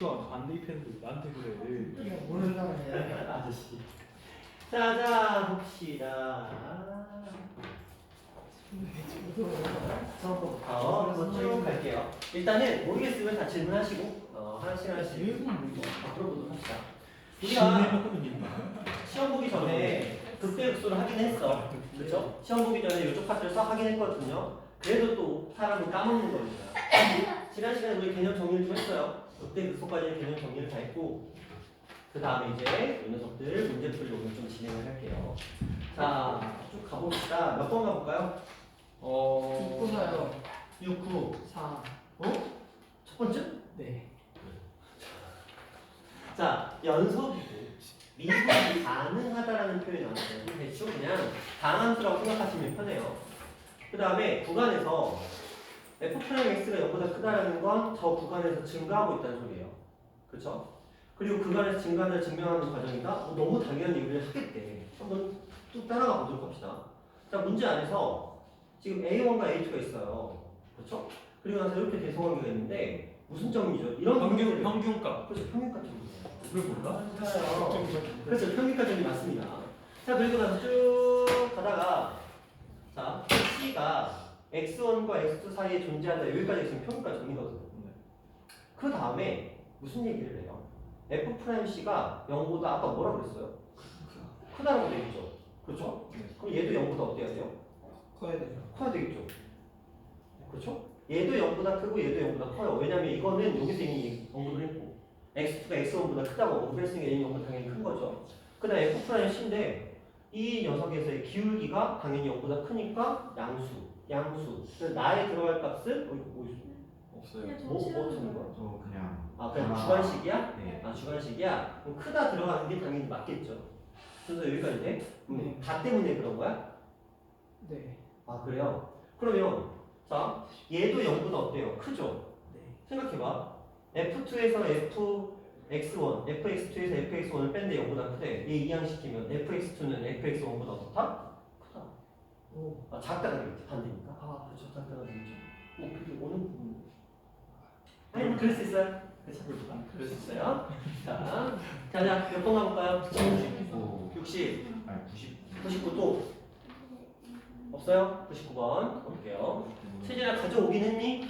안 대입했는데 나한테 그래. 이거 모르는 사람이야. 아저씨. 자, 봅시다. 처음부터 한번 쭉 갈게요. 일단은 모르겠으면 다 질문하시고 하나씩 바꾸어 보도록 합시다. 우리가 시험 보기 전에 극대극소를 하긴 했어. 그렇죠? 시험 보기 전에 이쪽 파트를 싹 하긴 했거든요. 그래도 또 사람은 까먹는 겁니다. 지난 시간에 우리 개념 정리를 좀 했어요. 극대극소까지 개념 정리를 다 했고 그 다음에 이제 이 녀석들 문제풀이 오늘 좀 진행을 할게요. 자, 쭉 가봅시다. 몇 번 가볼까요? 6구사요. 6, 9. 4. 첫 번째? 네. 자, 연속이고 미분이 가능하다라는 표현이 나왔어요. 대충 그냥 다항함수라고 생각하시면 편해요. 그 다음에 구간에서 f'x가 0보다 크다라는 건 저 구간에서 증가하고 있다는 소리예요. 그렇죠? 그리고 구간에서 증가를 증명하는 과정이다? 너무 당연한 얘기를 하겠대. 한번 쭉 따라가 보도록 합시다. 자, 문제 안에서 지금 A1과 A2가 있어요. 그렇죠? 그리고 나서 이렇게 대성관계가 있는데 무슨 점이죠? 이런 평균값. 그렇죠. 평균값 점이에요. 그걸 몰라? 맞아요. 그렇죠. 평균값 점이 맞습니다. 자, 그리고 나서 쭉 가다가 자, C가 X1과 X2 사이에 존재한다. 여기까지 있으면 평균값 점이거든요. 그 다음에 무슨 얘기를 해요? F'C가 0보다 아까 뭐라 그랬어요? 크다라고 되겠죠? 그렇죠? 그럼 얘도 0보다 어때야 돼요? 커야 되죠. 커야 되겠죠? 그렇죠? 얘도 0보다 크고 얘도 0보다 커요. 왜냐면 이거는 여기서 이미 언급을 했고 X2가 X1보다 크다고 언급을 했으니까 얘는 0보다 당연히 큰 거죠. 그 다음에 F'C인데 이 녀석에서의 기울기가 당연히 0보다 크니까 양수. 그래서 나에 들어갈 값은 뭐 없어요. 뭐 찾는 거야? 저 그냥 그냥 주관식이야? 네. 주관식이야? 그럼 크다 들어가는 게 당연히 맞겠죠. 그래서 여기까지 돼? 네. 다 때문에 그런 거야? 네. 그래요? 그러면 자 얘도 0보다 어때요? 크죠? 네. 생각해봐. F2에서 Fx1, Fx2에서 Fx1을 뺀데 0보다 크대. 얘 이항시키면 Fx2는 Fx1보다 어떻다? 크다. 오. 작다가 되겠지. 반대니까. 그렇죠. 작다가 되겠죠. 그게 오는 부분. 아니, 그럴 수 있어요. 그럴 수 있어요. 자, 몇 번 가볼까요? 60. 아니 90. 99 또 없어요? 99번 볼게요. 세진아 가져오긴 했니?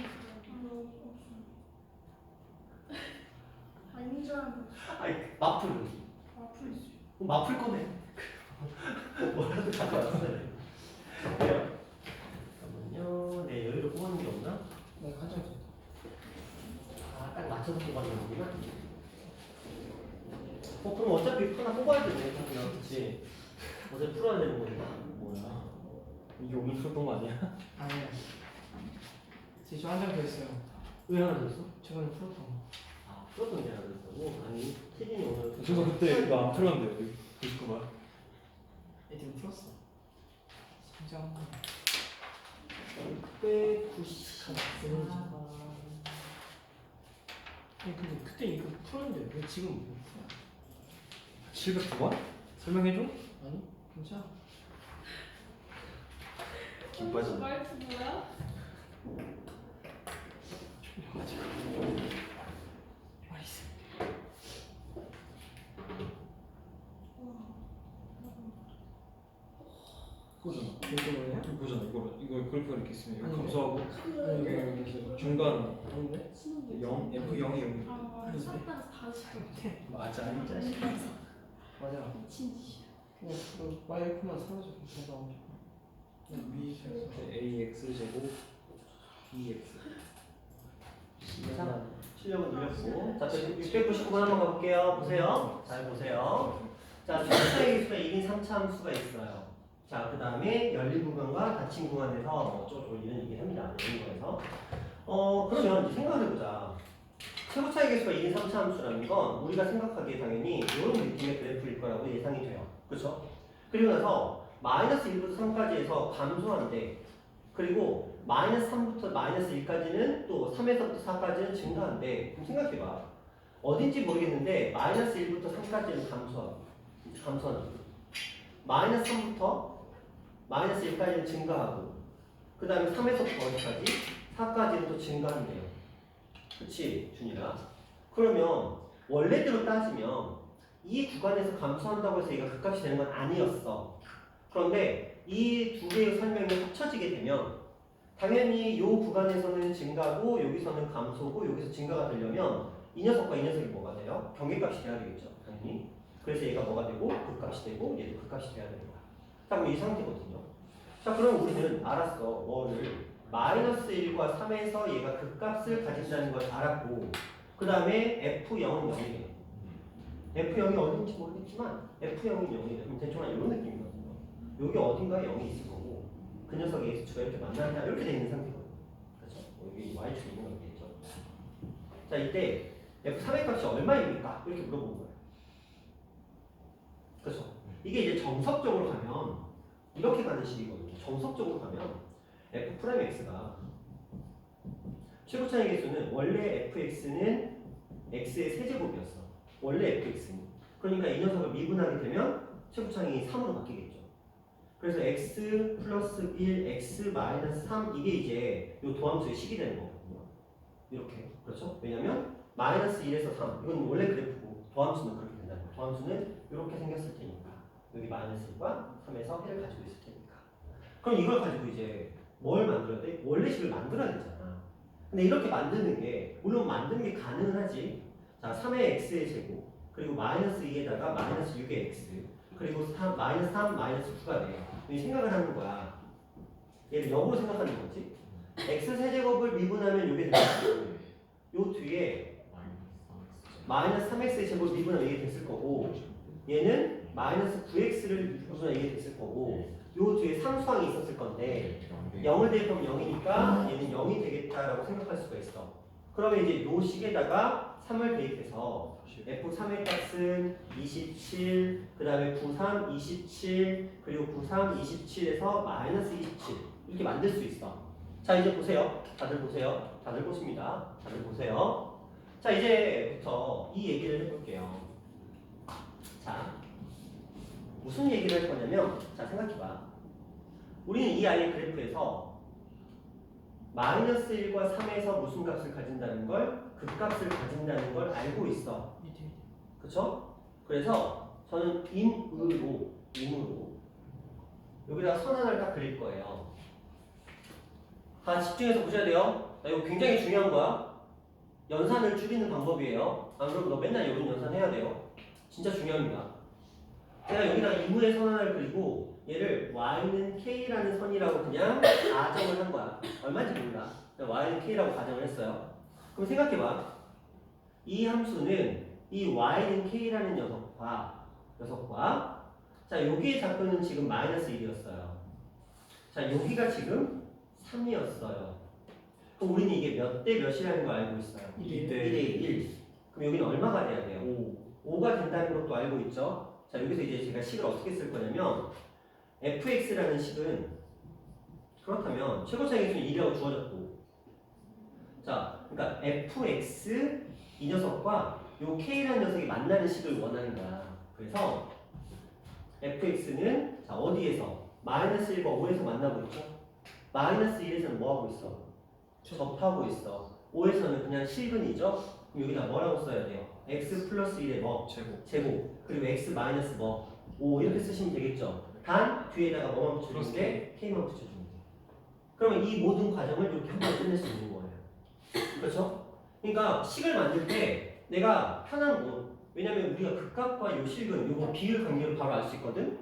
완전 아니 마플. 아플 수 마플 거네. 뭐라도 가져왔어요. 그래요? 잠깐만요. 네 여기로 뽑는 게 없나? 네, 가장 좋다. 딱 맞춰서 뽑아야 되는구나. 그럼 어차피 하나 뽑아야 되네. 그렇지. 어차피 풀어야 되는 거니까. 뭐야? 이게 오늘 풀던 거 아니야? 아니야. 지금 한장 더 있어요. 왜 하나 줬어? 저번에 풀었던 거. 풀었던 게 하나 줬다고? 아니 태진이 오늘 저도 그때 이거 안 풀었는데 99만. 애들 풀었어. 성장. 690. 근데 그때 이거 풀었는데 왜 지금 못 풀어? 709만? 설명해줘? 아니? 괜찮아. 김 빠져. 말투 뭐야? 맛있어. 그거잖아. 이거 뭐냐? 그거잖아. 이거 그래프가 이렇게 있으면 이거 아니, 감소하고 여기 중간 아닌데? 0, F0이 0. 수업단에서 다 시켜. 맞아. 이 자식. 맞아. 미친 짓이야. 그냥 그 마이크만 사라져. 제가 위에서. AX 제곱 BX. 자, 실력은 늘렸고. 자, 699번 한번 가볼게요. 보세요. 잘 보세요. 자, 최고차의 수가 1인 3차 함수가 있어요. 자, 그 다음에 열린 구간과 닫힌 구간에서 어쩌고 이런 얘기 합니다. 열린 구간에서. 그러면 이제 생각해보자. 최고 차이 개수가 2인 3차 함수라는 건 우리가 생각하기에 당연히 이런 느낌의 그래프일 거라고 예상이 돼요. 그렇죠? 그리고 나서 마이너스 1부터 3까지 해서 감소한대. 그리고 마이너스 3부터 마이너스 1까지는 또 3에서부터 4까지는 증가한대. 그럼 생각해봐. 어딘지 모르겠는데 마이너스 1부터 3까지는 감소하는 마이너스 3부터 마이너스 1까지는 증가하고 그 다음에 3에서부터 어디까지? 4까지는 또 증가한대요. 그치 준이라? 그러면 원래대로 따지면 이 구간에서 감소한다고 해서 얘가 극값이 되는 건 아니었어. 그런데 이 두 개의 설명이 합쳐지게 되면 당연히 이 구간에서는 증가고 여기서는 감소고 여기서 증가가 되려면 이 녀석과 이 녀석이 뭐가 돼요? 경계값이 돼야 되겠죠. 당연히. 그래서 얘가 뭐가 되고 극값이 되고 얘도 극값이 돼야 되는 거야. 자, 그럼 이 상태거든요. 자, 그럼 우리는 알았어. 뭐를 마이너스 1과 3에서 얘가 극값을 가진다는 걸 알았고 그 다음에 F0은 0이에요. F0이 어딘지 모르겠지만 F0은 0이에요. 그럼 대충 이런 느낌이거든요. 여기 어딘가에 0이 있을 거고 그 녀석의 X축가 이렇게 만난다 이렇게 돼 있는 상태거든요. 그렇죠? 여기 Y축이 있는 거겠죠. 자, 이때 F3의 값이 얼마입니까? 이렇게 물어본 거예요. 그렇죠? 이게 이제 정석적으로 가면 이렇게 가는 식이거든요. 정석적으로 가면 F'X가 최고차의 개수는 원래 fx는 x의 세제곱이었어. 원래 fx는. 그러니까 이 녀석을 미분하게 되면 최고차이 3으로 바뀌겠죠. 그래서 x 플러스 1, x 마이너스 3 이게 이제 이 도함수의 식이 되는 거거든요. 이렇게. 그렇죠? 왜냐면 마이너스 1에서 3 이건 원래 그래프고 도함수는 그렇게 된다는 거예요. 도함수는 이렇게 생겼을 테니까 여기 마이너스 1과 3에서 1을 가지고 있을 테니까. 그럼 이걸 가지고 이제 뭘 만들어야 돼? 원래 식을 만들어야 되잖아. 근데 이렇게 만드는 게 물론 만드는 게 가능하지. 자, 3의 x의 제곱 그리고 마이너스 2에다가 마이너스 6의 x 그리고 3, 마이너스 3 마이너스 9가 돼. 이 생각을 하는 거야. 얘를 역으로 생각하는 거지. x 세제곱을 미분하면 이게 되겠고 요 뒤에 마이너스 3x의 제곱을 미분하면 이게 됐을 거고 얘는 마이너스 9x를 미분하면 이게 됐을 거고 요 뒤에 상수항이 있었을 건데 0을 대입하면 0이니까 얘는 0이 되겠다라고 생각할 수가 있어. 그러면 이제 요 식에다가 3을 대입해서 F3의 값은 27, 그 다음에 93, 27, 그리고 93, 27에서 마이너스 27 이렇게 만들 수 있어. 자, 이제 보세요. 다들 보세요. 다들 보십니다. 다들 보세요. 자, 이제부터 이 얘기를 해볼게요. 자, 무슨 얘기를 할 거냐면 자, 생각해봐. 우리는 이 아이의 그래프에서 마이너스 1과 3에서 무슨 값을 가진다는 걸 극값을 가진다는 걸 알고 있어. 그쵸? 그래서 저는 임으로 여기다가 선 하나를 딱 그릴 거예요. 다 집중해서 보셔야 돼요. 나 이거 굉장히 중요한 거야. 연산을 줄이는 방법이에요. 안 그러면 너 맨날 여기 연산 해야 돼요. 진짜 중요합니다. 제가 여기다가 임의의 선 하나를 그리고 얘를 y는 k라는 선이라고 그냥 가정을 한 거야. 얼마인지 몰라. y는 k라고 가정을 했어요. 그럼 생각해봐. 이 함수는 이 y는 k라는 녀석과 자, 여기의 좌표는 지금 마이너스 1이었어요. 자, 여기가 지금 3이었어요. 그럼 우리는 이게 몇 대 몇이라는 걸 알고 있어요. 2대 1. 그럼 여기는 얼마가 돼야 돼요? 5. 5가 된다는 것도 알고 있죠. 자, 여기서 이제 제가 식을 어떻게 쓸 거냐면 fx라는 식은 그렇다면 최고차의 개수는 1이라고 주어졌고 자, 그러니까 fx 이 녀석과 요 k라는 녀석이 만나는 식을 원하는 거야. 그래서 fx는 자, 어디에서? 마이너스 1과 5에서 만나고 있죠. 마이너스 1에서는 뭐 하고 있어? 접하고 있어. 5에서는 그냥 실근이죠. 그럼 여기다 뭐라고 써야 돼요? x 플러스 1의 뭐? 제곱. 그리고 x 마이너스 뭐? 5 이렇게 쓰시면 되겠죠. 단 뒤에다가 뭐만 붙여주면 돼? k만 붙여주면 돼. 그러면 이 모든 과정을 이렇게 한 번에 끝낼 수 있는 거예요. 그렇죠? 그러니까 식을 만들 때 내가 편한 곳 왜냐면 우리가 극값과 요 실근 요거 비율 관계를 바로 알 수 있거든.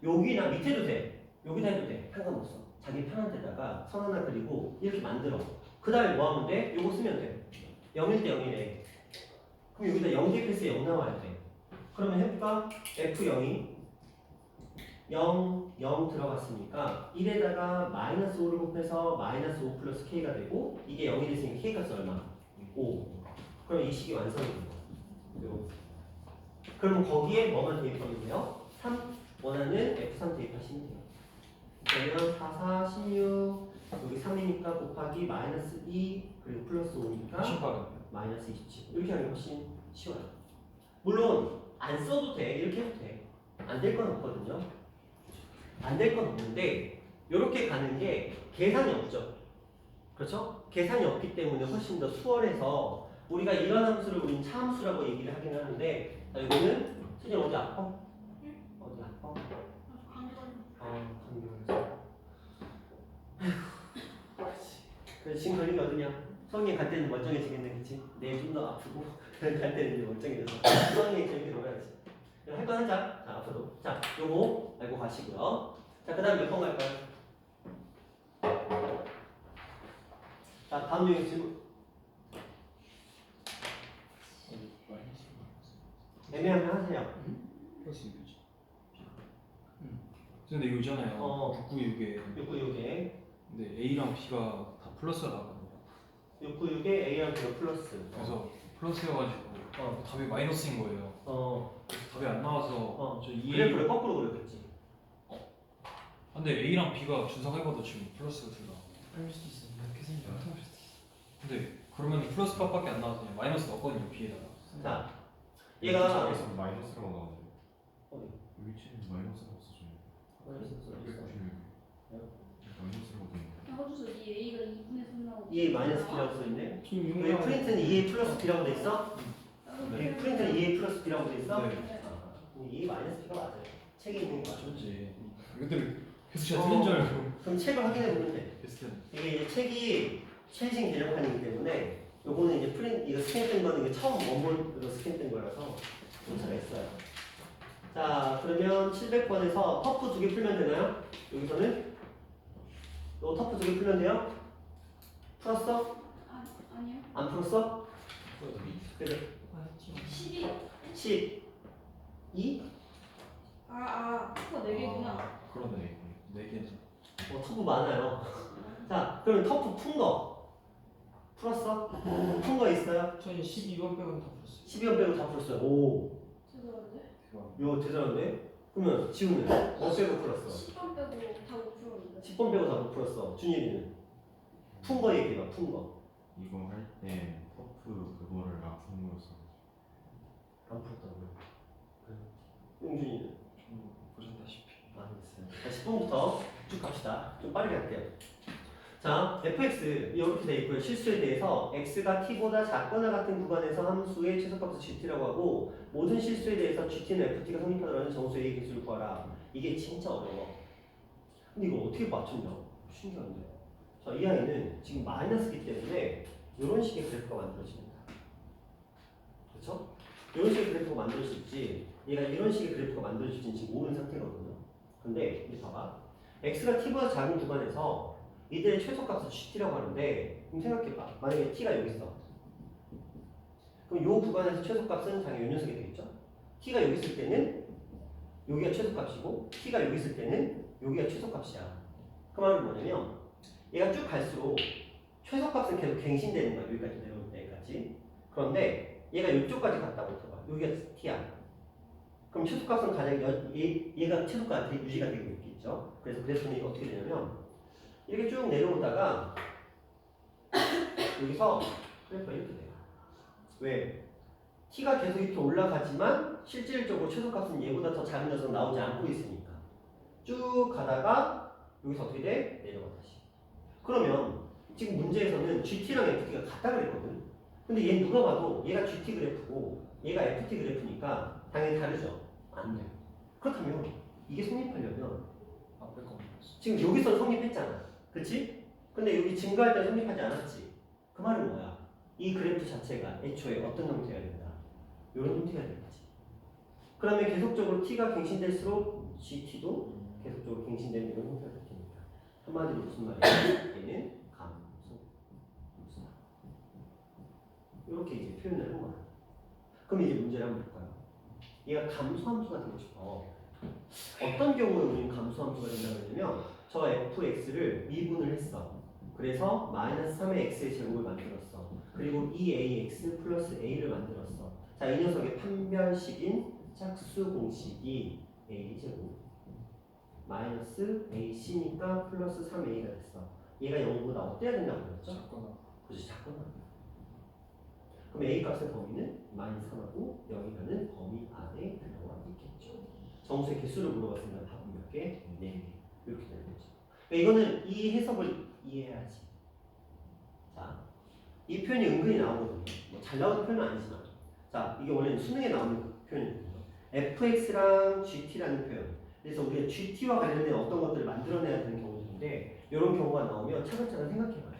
여기나 밑에도 돼. 여기다 해도 돼. 상관없어. 자기 편한 데다가 선 하나 그리고 이렇게 만들어. 그 다음에 뭐 하면 돼? 요거 쓰면 돼. 0일 때 0이래. 그럼 여기다 0 대입해서 0 나와야 돼. 그러면 해볼까? F0이 0, 0 들어갔으니까 1에다가 마이너스 5를 곱해서 마이너스 5 플러스 k가 되고 이게 0이 됐으니까 k값은 얼마? 5. 그럼 이 식이 완성이 됩니다. 그러면 거기에 뭐만 대입하면 돼요? 3 원하는 F3 대입하시면 돼요. 그러면 4, 4, 16 여기 3이니까 곱하기 마이너스 2 그리고 플러스 5니까 마이너스 27 이렇게 하는 게 훨씬 쉬워요. 물론 안 써도 돼. 이렇게 해도 돼. 안 될 건 없거든요. 안 될 건 없는데 이렇게 가는 게 계산이 없죠. 그렇죠? 계산이 없기 때문에 훨씬 더 수월해서 우리가 이런 함수를 우린 차함수라고 얘기를 하긴 하는데, 자, 이거는 선생님 어디 아파? 어디 아파? 감기걸렸어. 그래서 지금 걸린 게 어디냐? 성인 갈 때는 멀쩡해지겠네, 그치? 내일 좀 더 아프고 갈 때는 이제 멀쩡해져서 성인이 재밌게 놀아야지. 할 거 하자. 자, 앞으로. 자, 요거 알고 가시고요. 자, 그 다음 몇 번 갈까요? 자, 다음 용의 질문. 애매하면 하세요. 플러스 6이죠. 근데 이거 있잖아요. 996에 696에 근데 A랑 B가 다 플러스가 나거든요. 696에 A랑 B가 플러스. 그래서 플러스여가지고 답이 마이너스인 거예요. 그래서 답이 안 나와서 저 2A 그래프를 거꾸로 그렸겠지. 근데 A랑 B가 준사해봐도 지금 플러스가 둘 다. 할 수도 있어. 이렇게 생각할 수도 있어. 근데 그러면 플러스 값밖에 안 나와서 그냥 마이너스 넣었거든요 B에다가. 자, 얘가 여기서 마이너스라고 나오는데 어디? 위치는 마이너스라고 써줘요. 마이너스라고 돼 있는데. 나와줘서 이 A가 2분의 3 나오고 2A 마이너스 B라고 써있네. 지금 왜 프린트는 2A 플러스 B라고 돼 있어? 네. 프린트는 2A 플러스 B라고 돼 있어? 네. 2A 마이너스 B가 맞아요. 책에 있는 거 맞아. 맞지. 이것들 계속 제가 틀린 줄 알고. 그럼 책을 확인해 보면 돼. 비슷한. 이게 이제 책이 최신 개정판이기 때문에 요거는 이제 이거 스캔된 거는 이게 처음 원본으로 스캔된 거라서 문제가 있어요. 자, 그러면 700번에서 터프 2개 풀면 되나요? 여기서는 요 터프 2개 풀면 돼요? 풀었어? 아니요. 안 풀었어? 그래. 12. 12? 터가 4개구나. 그러네. 4개는. 터프 많아요. 자, 그럼 터프 푼 거 풀었어? 푼 거 있어요? 저희 12번 빼고는 다 풀었어요. 12번 빼고 다 풀었어요. 오, 죄송한데. 대박. 이거 대단한데? 그러면 지우는 몇 빼고 풀었어? 10번 빼고 다 못 풀었는데. 10번 빼고 다 못 풀었어. 준일이는 푼 거 얘기해봐. 푼 거. 이거 할 때 터프 그거를 앞으로 써. 안 풀었다고요? 용준이는 좀 보셨다시피. 안 됐어요. 자, 10번부터 쭉 갑시다. 좀 빠르게 할게요. 자, fx 이렇게 돼 있고요. 실수에 대해서 x가 t보다 작거나 같은 구간에서 함수의 최소값을 gt라고 하고 모든 실수에 대해서 gt는 ft가 성립하더라는 정수의 a 개수를 구하라. 이게 진짜 어려워. 근데 이거 어떻게 맞췄냐? 신기한데. 자, 이 아이는 지금 마이너스기 때문에 이런 식의 그래프가 만들어집니다. 그렇죠? 이런 식의 그래프가 만들어질지 얘가 이런 식의 그래프가 만들어질지 지금 모르는 상태거든요. 근데 이제 봐봐. x가 t보다 작은 구간에서 이들의 최소값을 gt라고 하는데 그럼 생각해봐. 만약에 t가 여기 있어. 그럼 이 구간에서 최소값은 당연히 요 녀석이 되겠죠? t가 여기 있을 때는 여기가 최소값이고 t가 여기 있을 때는 여기가 최소값이야. 그 말은 뭐냐면 얘가 쭉 갈수록 최소값은 계속 갱신되는 거야. 여기까지 내려올 때까지. 그런데 얘가 이쪽까지 갔다고 해봐. 여기가 t야. 그럼 최소값은 가장 얘가 최소값 유지가 되고 있겠죠. 그래서 그래프는 어떻게 되냐면 이렇게 쭉 내려오다가 여기서 그래프가 이렇게 돼요. 왜? t가 계속 이렇게 올라가지만 실질적으로 최소값은 얘보다 더 작은 녀석 나오지 않고 있으니까 쭉 가다가 여기서 어떻게 돼? 내려가 다시. 그러면 지금 문제에서는 GT랑 FT가 같다 그랬거든. 근데 얘 누가 봐도 얘가 GT 그래프고 얘가 FT 그래프니까 당연히 다르죠. 안 돼. 그렇다면 이게 성립하려면 앞에 거 말했어. 지금 여기서 성립했잖아. 그치? 근데 여기 증가할 때 성립하지 않았지. 그 말은 뭐야? 이 그래프 자체가 애초에 어떤 형태가 된다? 이런 형태가 되겠지. 그러면 계속적으로 t가 갱신될수록 gt도 계속적으로 갱신되는 이런 형태가 됩니다. 한마디로 무슨 말이야? 얘는 감소, 감소다. 이렇게 이제 표현을 한 거야. 그럼 이제 문제를 한번 볼까요? 얘가 감소함수가 되고 싶어. 어떤 경우에 우리는 감소함수가 된다고 하냐면 저 fx를 미분을 했어. 그래서 마이너스 3의 x의 제곱을 만들었어. 그리고 2ax 플러스 a를 만들었어. 자, 이 녀석의 판별식인 짝수 공식이 a제곱 마이너스 ac니까 플러스 3a가 됐어. 얘가 0보다 어때야 된다고 그랬죠? 작거나. 그렇지, 작거나. 그럼 a 값의 범위는 마이너스 3하고 0이라는 범위 안에 들어와 있겠죠. 정수의 개수를 물어봤으면 답은 몇 개? 4개. 이렇게 되는 거죠. 그러니까 이거는 이 해석을 이해해야지. 자, 이 표현이 은근히 나오거든요. 뭐 잘 나오는 표현은 아니지만. 자, 이게 원래는 수능에 나오는 표현이거든요. fx랑 gt라는 표현. 그래서 우리가 gt와 관련된 어떤 것들을 만들어내야 되는 경우들인데 이런 경우가 나오면 차근차근 생각해봐요.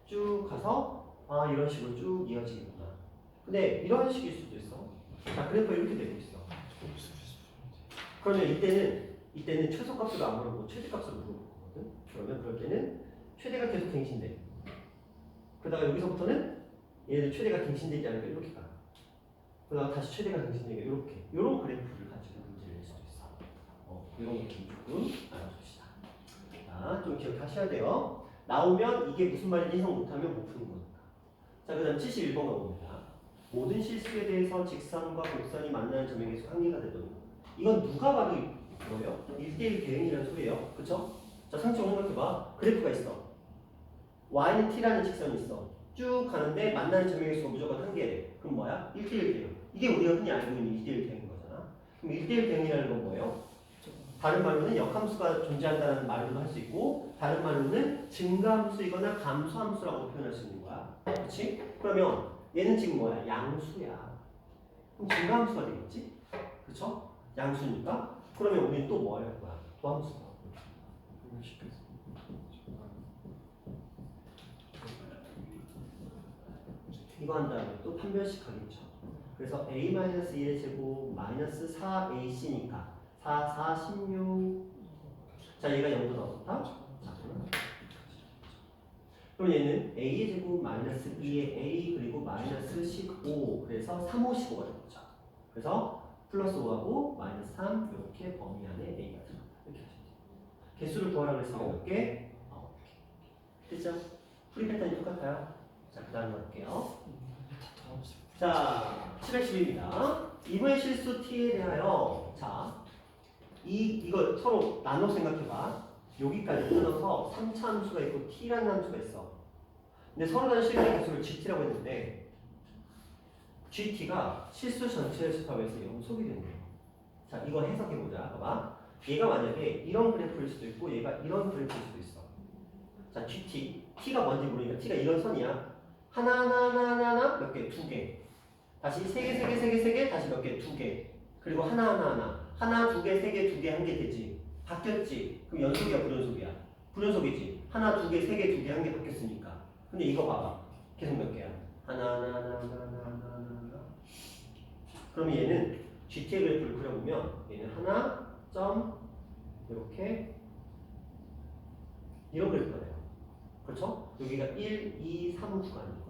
쭉 가서 아 이런 식으로 쭉 이어지겠구나. 근데 이런 식일 수도 있어. 자, 그래프 이렇게 되고 있어. 그러면 이때는 최소값으로 안 물어보고 최대값으로 물어보거든. 그러면 그럴 때는 최대가 계속 갱신돼. 그러다가 여기서부터는 얘네들 최대가 갱신되지 않으니까 이렇게 가. 그러다가 다시 최대가 갱신되니까 이렇게. 이런 그래프를 가지고 문제를 낼 수도 있어. 이런 것도 조금 알아줍시다. 자, 좀 기억하셔야 돼요. 나오면 이게 무슨 말인지 해석 못하면 못 푸는 거니까. 자, 그 다음 71번 가봅니다. 모든 실수에 대해서 직선과 곡선이 만나는 점의 계수 한계가 되던 이건 누가 봐도 뭐예요? 1대1 대응이라는 소리예요. 그쵸? 자, 상식적으로 생각해봐. 그래프가 있어. y는 t라는 직선이 있어. 쭉 가는데 만나는 점의 계수가 무조건 한계래. 그럼 뭐야? 1대1 대응. 이게 우리가 흔히 알고 있는 1대1 대응인 거잖아. 그럼 1대1 대응이라는 건 뭐예요? 다른 말로는 역함수가 존재한다는 말로도 할 수 있고 다른 말로는 증가함수이거나 감소함수라고 표현할 수 있는 거야. 그렇지? 그러면 얘는 지금 뭐야? 양수야. 그럼 증가함수가 되겠지? 그렇죠? 양수니까 그러면 우리는 또 뭐 할 거야? 도함수가. 이거 한 다음에 또 판별식 하겠죠. 그래서 a-1의 제곱 마이너스 4ac니까 4, 16. 자, 얘가 0보다 어떻다? 자, 그럼 얘는 a의 제곱 마이너스 2의 a 그리고 마이너스 15 그래서 3, 5, 15가 되는 거죠. 그래서 플러스 5하고 마이너스 3 이렇게 범위 안에 a가 들어간다. 이렇게 하시면 돼요. 개수를 구하라고 했으면 몇 개? 9개. 됐죠? 풀이 패턴이 똑같아요. 자, 그 다음 볼게요. 자, 710입니다. 이번의 실수 t에 대하여 자, 이거 서로 나눠 생각해봐. 여기까지 끊어서 3차 함수가 있고 t라는 함수가 있어. 근데 서로 다른 실수의 개수를 gt라고 했는데 gt가 실수 전체의 집합에서 영속이 된대요. 자, 이거 해석해보자. 봐봐. 얘가 만약에 이런 그래프일 수도 있고 얘가 이런 그래프일 수도 있어. 자, t가 뭔지 모르니까 t가 이런 선이야. 하나 몇 개? 2개. 다시 3개, 다시 몇 개? 2개. 그리고 하나, 2개, 3개, 2개, 1개 되지. 바뀌었지. 그럼 연속이야, 불연속이야? 불연속이지. 하나, 2개, 3개, 2개, 1개 바뀌었으니까. 근데 이거 봐봐. 계속 몇 개야? 하나. 그럼 얘는 GT의 그래프를 그려보면 얘는 하나, 점, 이렇게 이런 그래프가 돼요. 그렇죠? 여기가 1, 2, 3 구간인 거야.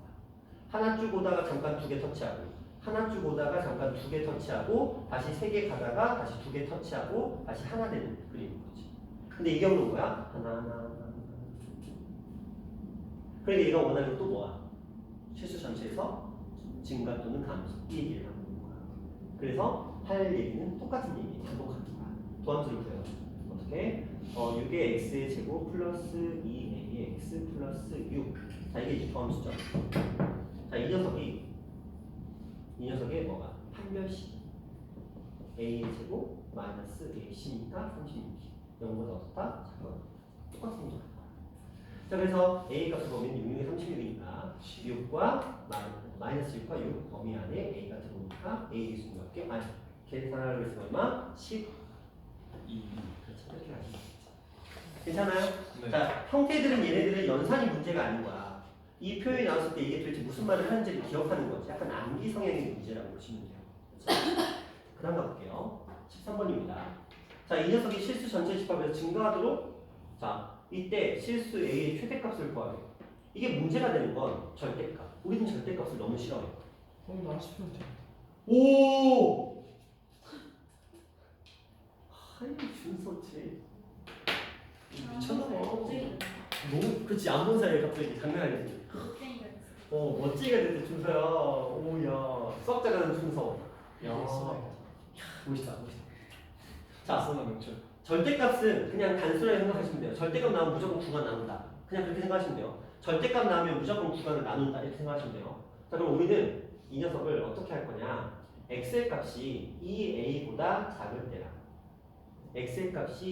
하나 쭉 오다가 잠깐 2개 터치하고 하나 쭉 오다가 잠깐 2개 터치하고 다시 3개 가다가 다시 2개 터치하고 다시 하나 되는 그림인 거지. 근데 이 경우는 뭐야? 하나. 그러니까 얘가 원하는 건 또 뭐야? 실수 전체에서 증가 또는 감소 이 얘기를 하는 거야. 그래서 할 얘기는 똑같은 얘기 반복하는 거야. 도함수를 구해요. 어떻게? 6의 x의 제곱 플러스 2a의 x 플러스 6. 자, 이게 이제 도함수죠. 자, 이 녀석의 뭐가? 판별식. a의 제곱 마이너스 ac니까 36이 0보다 어떻다? 작은 똑같은 거죠. 자, 그래서 a 값을 보면 6, 36이니까 6과 마이너스 6과 6 범위 안에 a가 들어오니까 a 수는 몇 개? 계산하려고 했으면 얼마? 12. 그렇죠. 이렇게 하시면 되죠. 괜찮아요? 네. 자, 형태들은 얘네들은 연산이 문제가 아닌 거야. 이 표현이 나왔을 때 이게 도대체 무슨 말을 하는지를 기억하는 거지. 약간 암기 성향의 문제라고 보시면 돼요. 그 다음 가볼게요. 13번입니다. 자, 이 녀석이 실수 전체 집합에서 증가하도록 자, 이때 실수 A의 최대값을 구하래. 이게 문제가 되는 건 절대값. 우리는 절대값을 너무 싫어해요. 나왔으면 돼. 오! 하이 준서치. 미쳤나봐. 너무 그렇지 안 본 사이에 갑자기 장난 아니지. 멋지게 됐대 준서야. 오야 수학 잘하는 준서. 야 멋있다. 자, 쓰나 명철. 절대값은 그냥 단순하게 생각하시면 돼요. 절대값 나오면 무조건 구간 나눈다. 그냥 그렇게 생각하시면 돼요. 절대값 나오면 무조건 구간을 나눈다. 이렇게 생각하시면 돼요. 자, 그럼 우리는 이 녀석을 어떻게 할 거냐? x의 값이 2a보다 작을 때라. x의 값이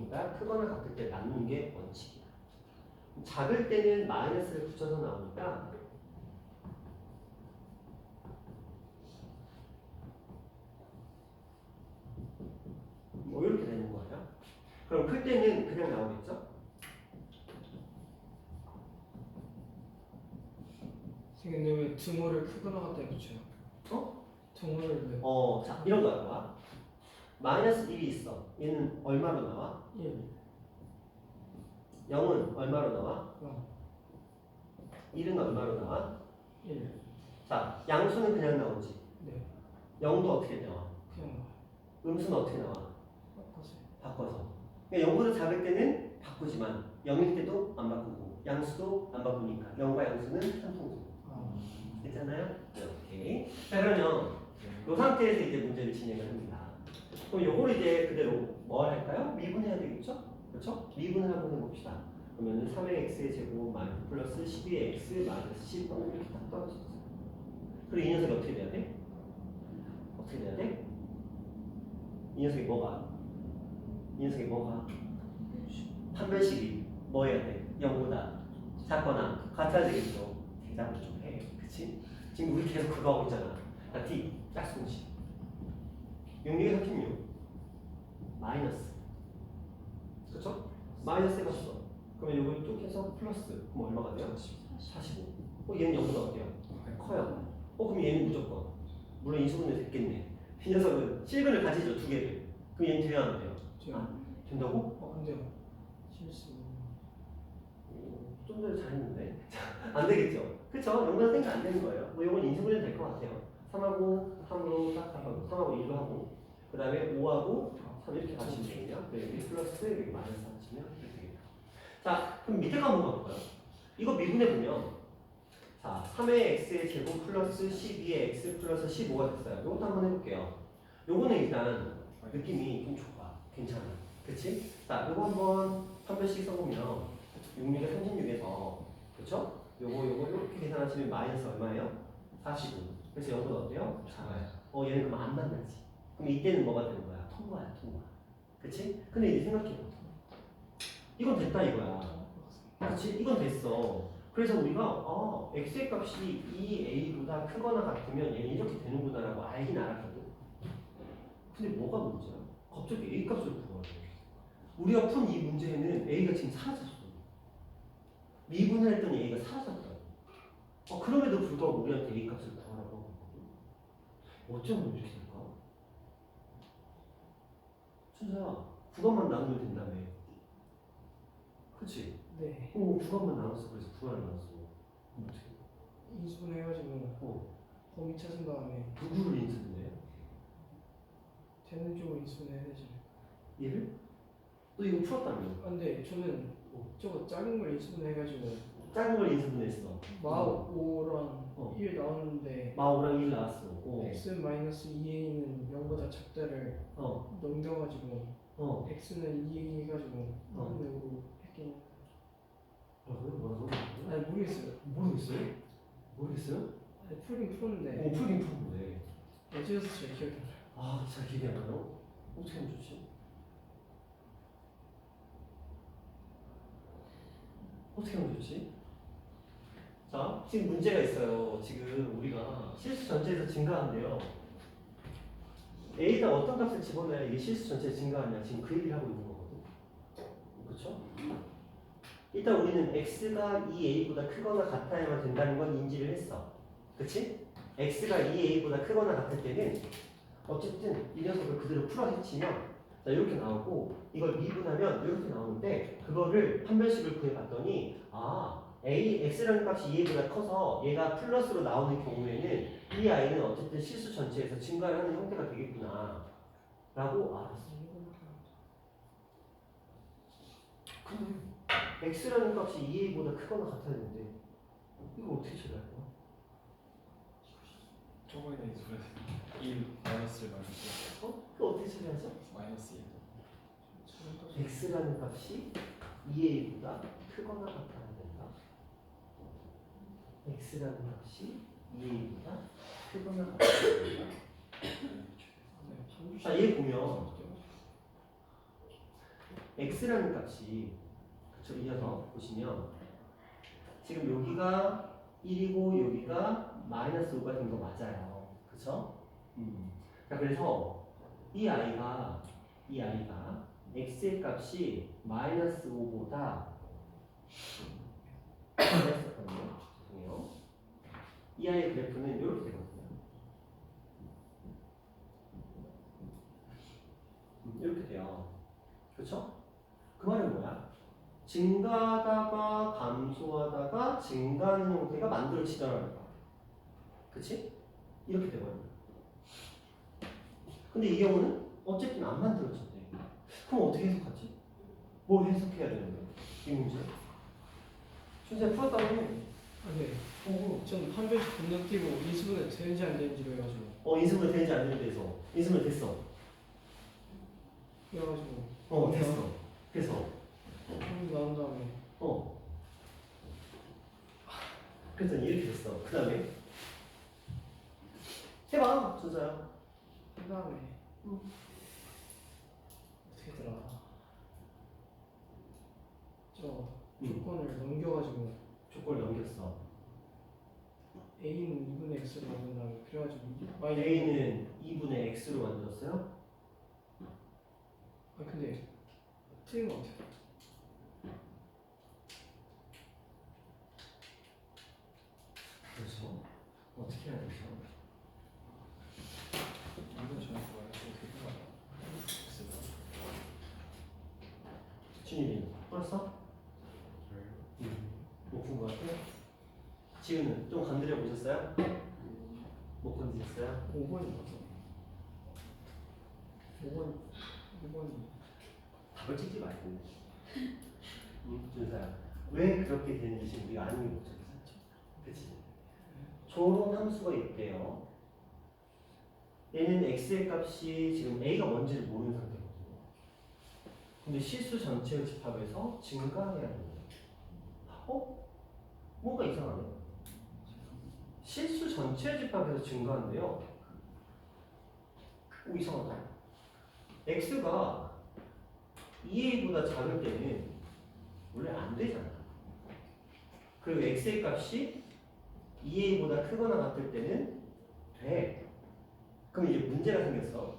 2a보다 크거나 같을 때 나누는 게 원칙이야. 작을 때는 마이너스를 붙여서 나오니까 그럼 클 때는 그냥 나오겠죠? 근데 왜 등호를 크거나 같다 붙여요? 어? 등호를 왜? 자, 이런 거야, 봐. 마이너스 1이 있어. 얘는 얼마로 나와? 1, 0은 얼마로 나와? 0, 1은 얼마로 나와? 1. 자, 양수는 그냥 나오지. 네, 0도 어떻게 나와? 그냥 나와요. 음수는 어떻게 나와? 바꿔서. 바꿔서. 그러니까 0보다 작을 때는 바꾸지만 0일 때도 안 바꾸고 양수도 안 바꾸니까 0과 양수는 상통수. 아, 됐잖아요? 네, 오케이. 자, 그러면 이 상태에서 이제 문제를 진행을 합니다. 그럼 요걸 이제 그대로 뭘 할까요? 미분해야 되겠죠? 그렇죠? 미분을 한번 해봅시다. 그러면 3의 x의 제곱 마이너스 플러스 12의 x 마이너스 10 이렇게 딱 떨어졌어요. 그리고 이 녀석이 어떻게 돼야 돼? 어떻게 돼야 돼? 이 녀석이 뭐가? 이 녀석이 뭐가? 판별식이 뭐 해야 돼? 0보다 작거나 같아지겠죠? 대답을 좀 해. 그치? 지금 우리 계속 그거 하고 있잖아. 자, D 짝수공식 6에 36 마이너스 그쵸? 마이너스 해봤어. 그러면 이걸 또 해서 플러스 그럼 얼마가 돼요? 45. 얘는 0보다 어때요? 커요. 그럼 얘는 무조건 물론 인수분해 됐겠네. 이 녀석은 실근을 가지죠, 두 개를. 그럼 얘는 돼야 안 돼요? 제가. 된다고? 안 돼요. 실수. 좀 전에 잘했는데 안 되겠죠? 그쵸? 0보다 생각 안 되는 거예요. 뭐 이건 인수분해 될 것 같아요. 3하고 3으로 딱 하고 3하고 1로 하고 그 다음에 5하고 3 이렇게 가시면 되겠네요. 여기 플러스 여기 마이너스 하시면 이렇게 되겠다. 자, 그럼 밑에 거 한번 가볼까요? 이거 미분해보면 자, 3의 x의 제곱 플러스 12의 x 플러스 15가 됐어요. 이것도 한번 해볼게요. 요거는 일단 느낌이 좀 좋아. 괜찮아. 그치? 자, 요거 한번 판별식 써보면 66에 36에서 그쵸? 요거 이렇게 계산하시면 마이너스 얼마예요? 45. 그래서 요거는 어때요? 작아요. 얘는 그럼 안 만나지. 그럼 이때는 뭐가 되는 거야? 통과야, 통과. 그치? 근데 이제 생각해봐. 이건 됐다 이거야. 그치? 이건 됐어. 그래서 우리가 x의 값이 2a보다 크거나 같으면 얘는 이렇게 되는구나라고 알긴 알았거든. 근데 뭐가 문제야? 갑자기 a 값을 구하래. 우리가 푼 이 문제에는 a가 지금 사라졌어. 미분을 했더니 a가 사라졌다. 그럼에도 불구하고 우리한테 a 값을 구하라고 하는 거거든. 어쩌면 이렇게 될까? 춘서야, 9번만 나누면 된다며. 그치? 네. 9번만 나눴어. 그래서 9를 나눴어. 어떻게? 인수분해가지고 범위 찾은 다음에 누구를 인수분해? 되는 쪽으로 인수분해 해야지. 얘를? 너 이거 풀었다며? 근데 저는 저거 작은 걸 인수분해해가지고 작은 걸 인수분해했어. 마5랑 1 나오는데 마오랑 1 나왔어. x 마이너스 2a는 0보다 작다를 넘겨가지고 x는 2a 해가지고 0으로 했긴. 뭐라고? 아니 모르겠어요. 모르겠어요? 모르겠어요? 아니 풀긴 푸는데 풀긴 푸는데. 어째서 잘 기억이 안 나요. 잘 기억이 안 나요? 어떻게 하면 좋지? 어떻게 하면 좋지? 자, 지금 문제가 있어요. 지금 우리가 실수 전체에서 증가한대요. A에다 어떤 값을 집어넣어야 이게 실수 전체에 증가하냐 지금 그 얘기를 하고 있는 거거든. 그렇죠? 일단 우리는 x가 2a보다 크거나 같아야만 된다는 건 인지를 했어. 그치? x가 2a보다 크거나 같을 때는 어쨌든 이 녀석을 그대로 풀어 헤치면 자 이렇게 나오고 이걸 미분하면 이렇게 나오는데 그거를 판별식을 구해봤더니 x라는 값이 2a보다 커서 얘가 플러스로 나오는 경우에는 이 아이는 어쨌든 실수 전체에서 증가를 하는 형태가 되겠구나 라고 알았어. 근데 x라는 값이 2a보다 크거나 같아야 되는데 이거 어떻게 처리할 거야? 저거에 인수분해 1 마이너스를 마이너스 그거 어떻게 처리하죠? 마이너스 1 x라는 값이 2a보다 크거나 같아야 된다. x라는 값이 2a보다 크거나 같아야 된다. 자, 얘 보면 x라는 값이 그쵸? 이어서 보시면 지금 여기가 1이고 여기가 마이너스 5가 된 거 맞아요. 그쵸? 자, 그래서 이 아이가 x의 값이 마이너스 5보다 죄송해요. 이 아이의 그래프는 이렇게 되거든요. 이렇게 돼요. 그렇죠? 그 말은 뭐야? 증가하다가 감소하다가 증가하는 형태가 만들어지더라는 거야. 그치? 이렇게 되거든요. 근데 이 경우는 어쨌든 안 만들어진대. 그럼 어떻게 해석하지? 뭘 해석해야 되는데? 이 문제? 준수야 풀었다고 해. 네. 전 한 변씩 건너뛰고 인수분해 되는지 안 되는지로 해가지고 인수분해 되는지 안 되는지 해서 인수분해 됐어. 됐어. 그래서 나온 다음에 그랬더니 이렇게 됐어. 그 다음에 해봐 준서야. 그 다음에 어떻게 더라 저 조건을 넘겨가지고 조건을 넘겼어. A는 2분의 X로 만든 다음에 그래가지고 A는 2분의 X로 만들었어요? 아 근데 틀린 것 같아요. 그렇죠. 어떻게 해야 되죠? 이건 저는 좋아요. 어떻게 해봐요? 준일이 풀었어? 못 푼 것 같아? 지우는 좀 건드려 보셨어요? 못 건드렸어요? 5번인 것 같아요. 5번이 답을 찍지 말고. 준서야. 왜 그렇게 되는지 우리가 아는 게 목적이지. 그치? 조론 함수가 있대요. 얘는 x의 값이 지금 a가 뭔지를 모르는 상태거든요. 근데 실수 전체의 집합에서 증가해야 됩니다. 뭔가 이상하네. 실수 전체의 집합에서 증가한대요. 이상하다. x가 2a보다 작을 때는 원래 안 되잖아. 그리고 x의 값이 2a보다 크거나 같을 때는 돼. 그럼 이제 문제가 생겼어.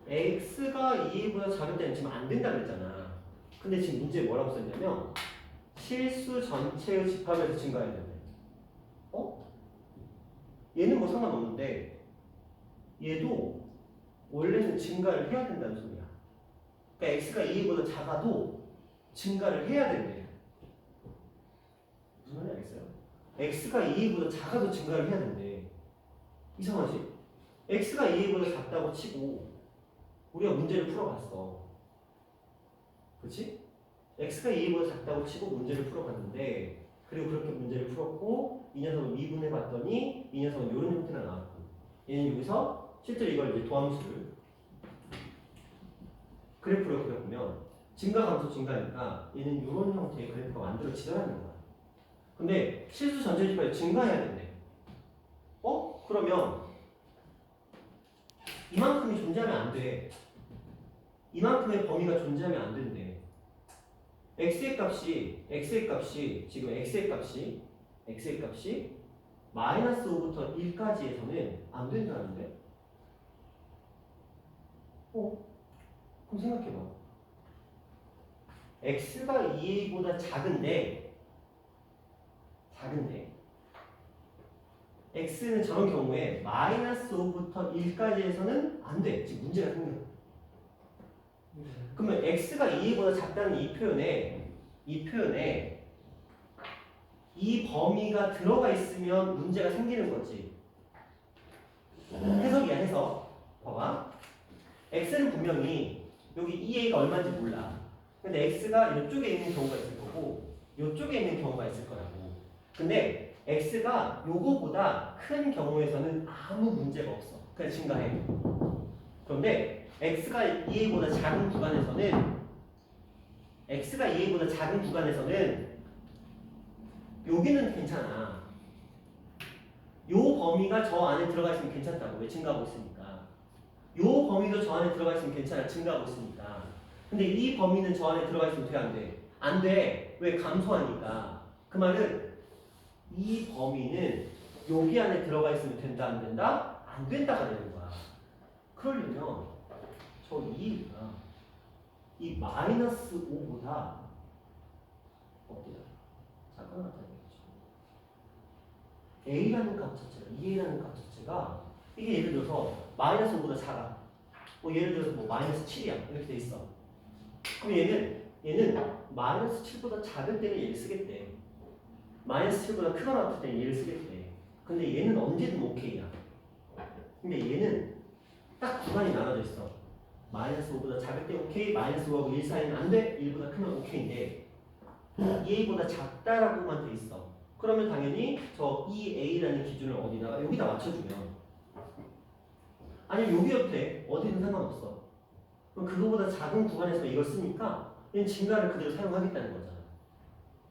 x가 2a보다 작을 때는 지금 안 된다고 했잖아. 근데 지금 문제에 뭐라고 썼냐면 실수 전체의 집합에서 증가해야 된대. 얘는 뭐 상관없는데 얘도 원래는 증가를 해야 된다는 소리야. 그러니까 x가 2a보다 작아도 증가를 해야 된대. 무슨 말인지 알겠어요? x가 2a보다 작아도 증가를 해야 된대. 이상하지? x가 2a보다 작다고 치고 우리가 문제를 풀어봤어. 그렇지? x가 2a보다 작다고 치고 문제를 풀어봤는데 그리고 그렇게 문제를 풀었고 이 녀석을 미분해봤더니 이 녀석은 이런 형태가 나왔고 얘는 여기서 실제로 이걸 이제 도함수를 그래프로 그려보면 증가 감소 증가니까 얘는 이런 형태의 그래프가 만들어지더라는 거야. 근데 실수 전체 집합이 증가해야 된대. 그러면 이만큼이 존재하면 안 돼. 이만큼의 범위가 존재하면 안 된대. x의 값이 지금 x의 값이 마이너스 5부터 1까지에서는 안 된다는데? 그럼 생각해봐. x가 2a보다 작은데 x는 저런 경우에 마이너스 5부터 1까지에서는 안 돼. 지금 문제가 생겨. 그러면 x가 2보다 작다는 이 표현에 이 범위가 들어가 있으면 문제가 생기는 거지. 해석이야, 해석. 봐봐. x는 분명히 여기 2a가 얼마인지 몰라. 근데 x가 이쪽에 있는 경우가 있을 거고 이쪽에 있는 경우가 있을 거라고. 근데 x가 요거보다 큰 경우에서는 아무 문제가 없어. 그냥 증가해. 그런데 x가 2a보다 작은 구간에서는 여기는 괜찮아. 요 범위가 저 안에 들어가 있으면 괜찮다고. 왜? 증가하고 있으니까. 요 범위도 저 안에 들어가 있으면 괜찮아. 증가하고 있으니까. 근데 이 범위는 저 안에 들어가 있으면 돼? 안 돼? 안 돼. 왜? 감소하니까. 그 말은 이 범위는 여기 안에 들어가 있으면 된다? 안 된다? 안 된다가 되는 거야. 그러려면 저 2가 이 마이너스 5보다 어때요? 작거나 같다는 얘기죠. a라는 값 자체가 2a라는 값 자체가 이게 예를 들어서 마이너스 5보다 작아. 뭐 예를 들어서 뭐 마이너스 7이야 이렇게 돼 있어. 그럼 얘는 마이너스 7보다 작을 때는 얘를 쓰겠대. 마이너스 7보다 크거나 같을 때는 얘를 쓰겠대. 근데 얘는 언제든 오케이야. 근데 얘는 딱 구간이 나눠져 있어. 마이너스 5보다 작을 때 오케이, 마이너스 5하고 1 사이는 안 돼, 1보다 크면 오케이인데 2a보다 작다라고만 돼 있어. 그러면 당연히 저 2a라는 기준을 어디다가 여기다 맞춰주면 아니면 여기여도 돼. 어디든 상관없어. 그럼 그거보다 작은 구간에서 이걸 쓰니까 얘는 증가를 그대로 사용하겠다는 거잖아.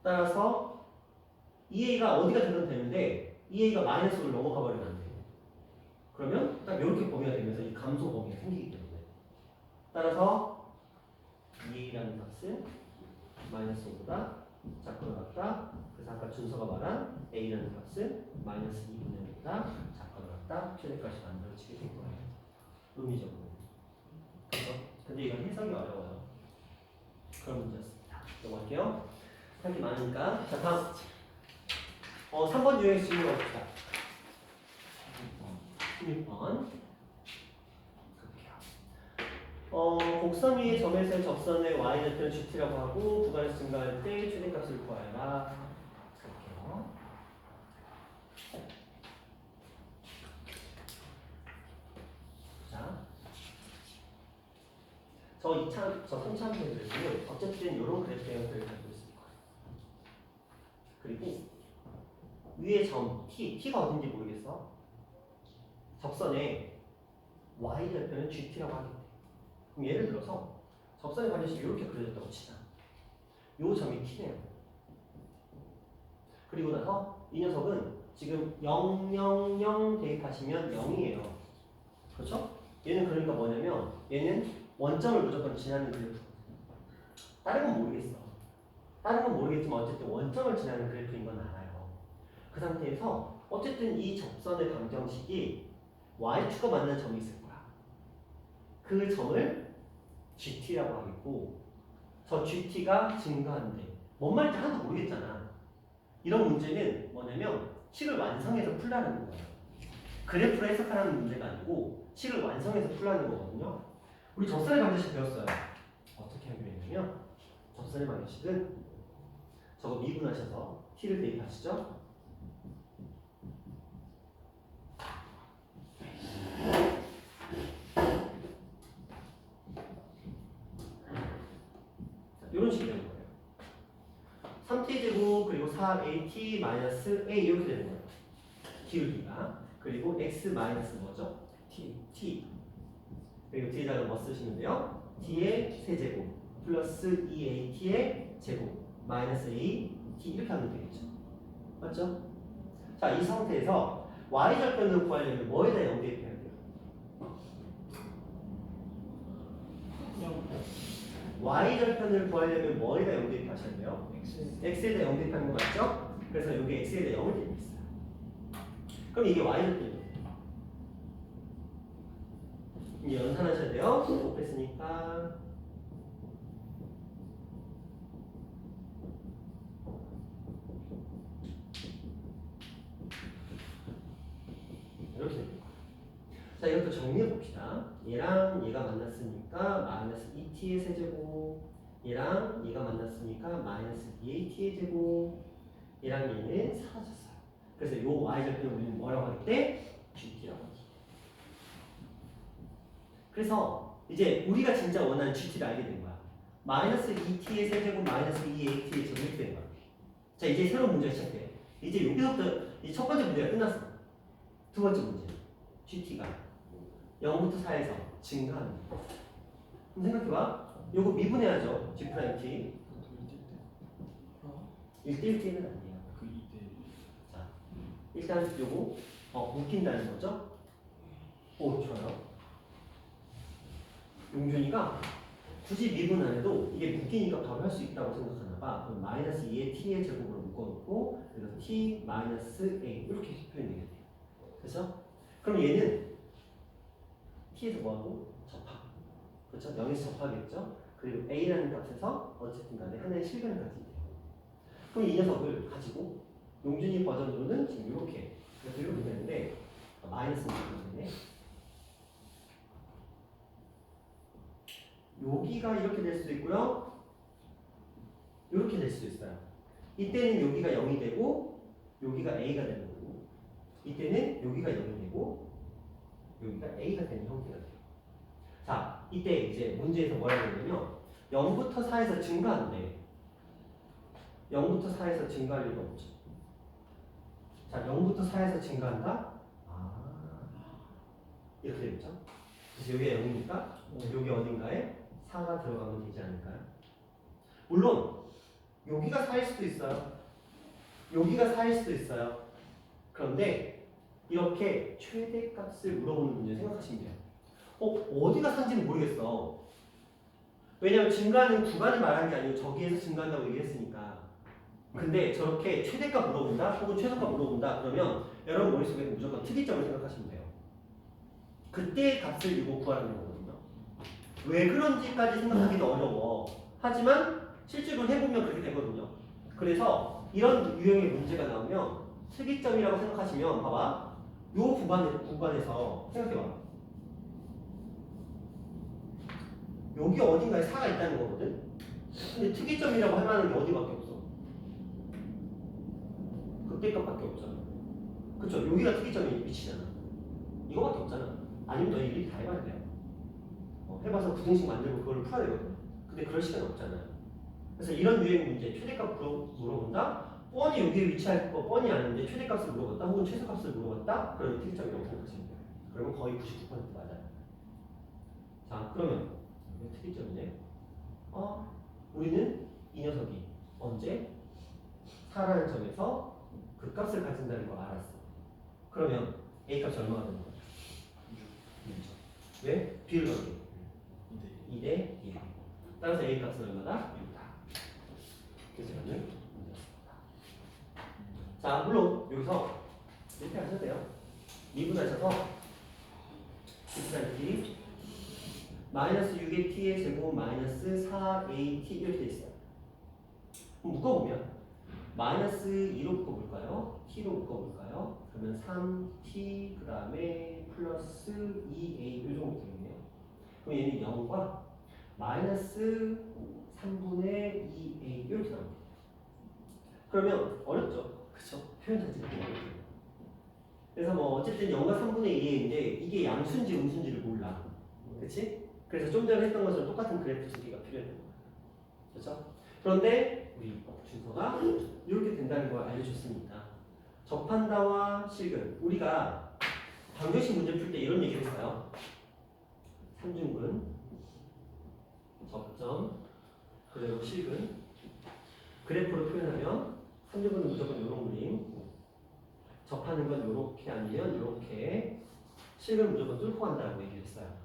따라서 2a가 어디가 되면 되는데 2a가 마이너스 5를 넘어가 버리면 안 돼. 그러면 딱 이렇게 범위가 되면서 이 감소 범위가 생기기 때문에 따라서 2a라는 값은 마이너스 5보다 작거나 같다. 그래서 아까 준서가 말한 a라는 값은 마이너스 2분의 5보다 작거나 같다. 최대값이 만들어지게 된 거예요. 의미적으로. 그래서 근데 이건 해석이 어려워요. 그런 문제였습니다. 넘어갈게요. 할 게 많으니까. 자 다음 3번 유형의 질문 봅시다. 16번. 곡선 위의 점에서의 접선의 y좌표는 gt라고 하고 구간에서 증가할 때 최대값을 구하여라. 볼게요. 자, 저 3차 그래프는 어쨌든 이런 그래프 형태를 갖고 있을 거예요. 그리고 위에 점 t가 어딘지 모르겠어. 접선의 y좌표는 gt라고 하겠대. 그럼 예를 들어서 접선의 관계식이 이렇게 그려졌다고 치자. 요 점이 t네요. 그리고 나서 이 녀석은 지금 0, 0, 0 대입하시면 0이에요. 그렇죠? 얘는 그러니까 뭐냐면 얘는 원점을 무조건 지나는 그래프. 다른 건 모르겠어. 다른 건 모르겠지만 어쨌든 원점을 지나는 그래프인 건 알아요. 그 상태에서 어쨌든 이 접선의 방정식이 y축과 만나는 점이 있을 거야. 그 점을 gt라고 하겠고 저 gt가 증가한대. 뭔 말인지 하나도 모르겠잖아. 이런 문제는 뭐냐면 식을 완성해서 풀라는 거예요. 그래프를 해석하라는 문제가 아니고 식을 완성해서 풀라는 거거든요. 우리 접선의 방정식 배웠어요. 어떻게 해결했냐면 접선의 방정식은 저거 미분하셔서 t를 대입하시죠. 이런 식이 되는 거예요. 3t 제곱 그리고 4at 마이너스 a 이렇게 되는 거예요. 기울기가 그리고 x 마이너스 뭐죠? t 그리고 뒤에다가 뭐 쓰시면 돼요? t의 세제곱 플러스 2at의 제곱 마이너스 a t 이렇게 하면 되겠죠. 맞죠? 자, 이 상태에서 y절편을 구하려면 뭐에다 연대입해야 돼요? y절편을 구하려면 뭐에다 연대입하셔야 돼요? x에다 연대입하는 거 맞죠? 그래서 여기 x에다 0을 대입했어요. 그럼 이게 y절편이에요. 이제 연산하셔야 돼요. 곱했으니까 이렇게 됩니다. 자, 이것도 정리해 봅시다. 얘랑 얘가 만났으니까 마이너스 2t의 세제곱, 얘랑 얘가 만났으니까 마이너스 2at의 제곱, 얘랑 얘는 사라졌어요. 그래서 요 y절편을 우리는 뭐라고 하겠대? gt라고 하지. 그래서 이제 우리가 진짜 원하는 gt를 알게 된 거야. 마이너스 2t의 세제곱 마이너스 2at의 제곱 이렇게 된 거야. 자, 이제 새로운 문제가 시작돼. 이제 여기서부터 이제 첫 번째 문제가 끝났어. 두 번째 문제. gt가 0부터 4에서 증가하는 거. 그럼 생각해봐. 요거 미분해야죠. g 프라임 t. 1대1 t는 아니에요. 그 2대 자, 일단 요거 묶인다는 거죠. 오, 좋아요. 용준이가 굳이 미분 안 해도 이게 묶이니까 바로 할 수 있다고 생각하나 봐. 그럼 마이너스 2의 t의 제곱으로 묶어놓고 그래서 t 마이너스 a 이렇게 표현되겠네요. 그래서 그럼 얘는 t에서 뭐하고? 접합. 그렇죠? 0에서 접하겠죠? 그리고 a라는 값에서 어쨌든 간에 하나의 실근을 가지게 돼요. 그럼 이 녀석을 가지고 용준이 버전으로는 지금 이렇게 그래서 이렇게 되는데 마이너스는 때문에 여기가 이렇게 될 수도 있고요. 이렇게 될 수도 있어요. 이때는 여기가 0이 되고 여기가 a가 되는 거고 이때는 여기가 0이 되고 여기가 a가 되는 형태가 돼요. 자, 이때 이제 문제에서 뭐라고 했냐면 0부터 4에서 증가한대. 0부터 4에서 증가할 리가 없죠. 자, 0부터 4에서 증가한다? 이렇게 되겠죠? 그래서 여기가 0이니까 여기 어딘가에 4가 들어가면 되지 않을까요? 물론 여기가 4일 수도 있어요. 여기가 4일 수도 있어요. 그런데 이렇게 최대값을 물어보는 문제 생각하시면 돼요. 어디가 4인지는 모르겠어. 왜냐면 증가하는 구간을 말하는 게 아니고 저기에서 증가한다고 얘기했으니까. 근데 저렇게 최대값 물어본다 혹은 최소값 물어본다 그러면 여러분 머릿속에 무조건 특이점을 생각하시면 돼요. 그때 값을 이거 구하는 거거든요. 왜 그런지까지 생각하기도 어려워. 하지만 실제로 해보면 그렇게 되거든요. 그래서 이런 유형의 문제가 나오면 특이점이라고 생각하시면 봐봐. 요 구간에서 생각해봐. 여기 어딘가에 4가 있다는 거거든. 근데 특이점이라고 할 만한 게 어디밖에 없어. 극대값밖에 없잖아. 그쵸? 여기가 특이점이 위치잖아. 이거밖에 없잖아. 아니면 너희 일일이 다 해봐야 돼요. 해봐서 부등식 만들고 그걸 풀어야 되거든. 근데 그럴 시간이 없잖아요. 그래서 이런 유형 문제 최대값 물어본다? 뻔히 여기에 위치할 거 뻔히 아는데 최대값을 물어봤다 혹은 최소값을 물어봤다? 그러면 특이점이라고 생각하시면 돼요. 그러면 거의 99% 맞아요. 자, 그러면 이게 특이점이네. 우리는 이 녀석이 언제 4라는 점에서 그 값을 가진다는 걸 알았어. 그러면 a 값이 얼마가 되는 거야? 6. 왜? b를 넣게 2대 1. 따라서 a 값은 얼마다? 6다. 그래서 저는 문제였습니다. 자, 물론 여기서 이렇게 하셔도 돼요. 미분하셔서 t 마이너스 6의 t의 제곱 마이너스 4at 이렇게 돼 있어요. 그럼 묶어보면 마이너스 2로 묶어볼까요? t로 묶어볼까요? 그러면 3t 그 다음에 플러스 2a 이 정도 되겠네요. 그럼 얘는 0과 마이너스 3분의 2a 이렇게 나옵니다. 그러면 어렵죠? 그쵸? 표현 자체가 되게 어렵죠. 그래서 뭐 어쨌든 0과 3분의 2a인데 이게 양수인지 음수인지를 몰라. 그치? 그래서 좀 전에 했던 것처럼 똑같은 그래프 두 개가 필요해요. 그렇죠? 그런데 우리 준서가 이렇게 된다는 걸 알려줬으니까 접한다와 실근 우리가 방정식 문제 풀 때 이런 얘기를 했어요. 삼중근, 접점, 그리고 실근 그래프로 표현하면 삼중근은 무조건 이런 그림 접하는 건 이렇게 아니면 이렇게 실근은 무조건 뚫고 간다고 얘기를 했어요.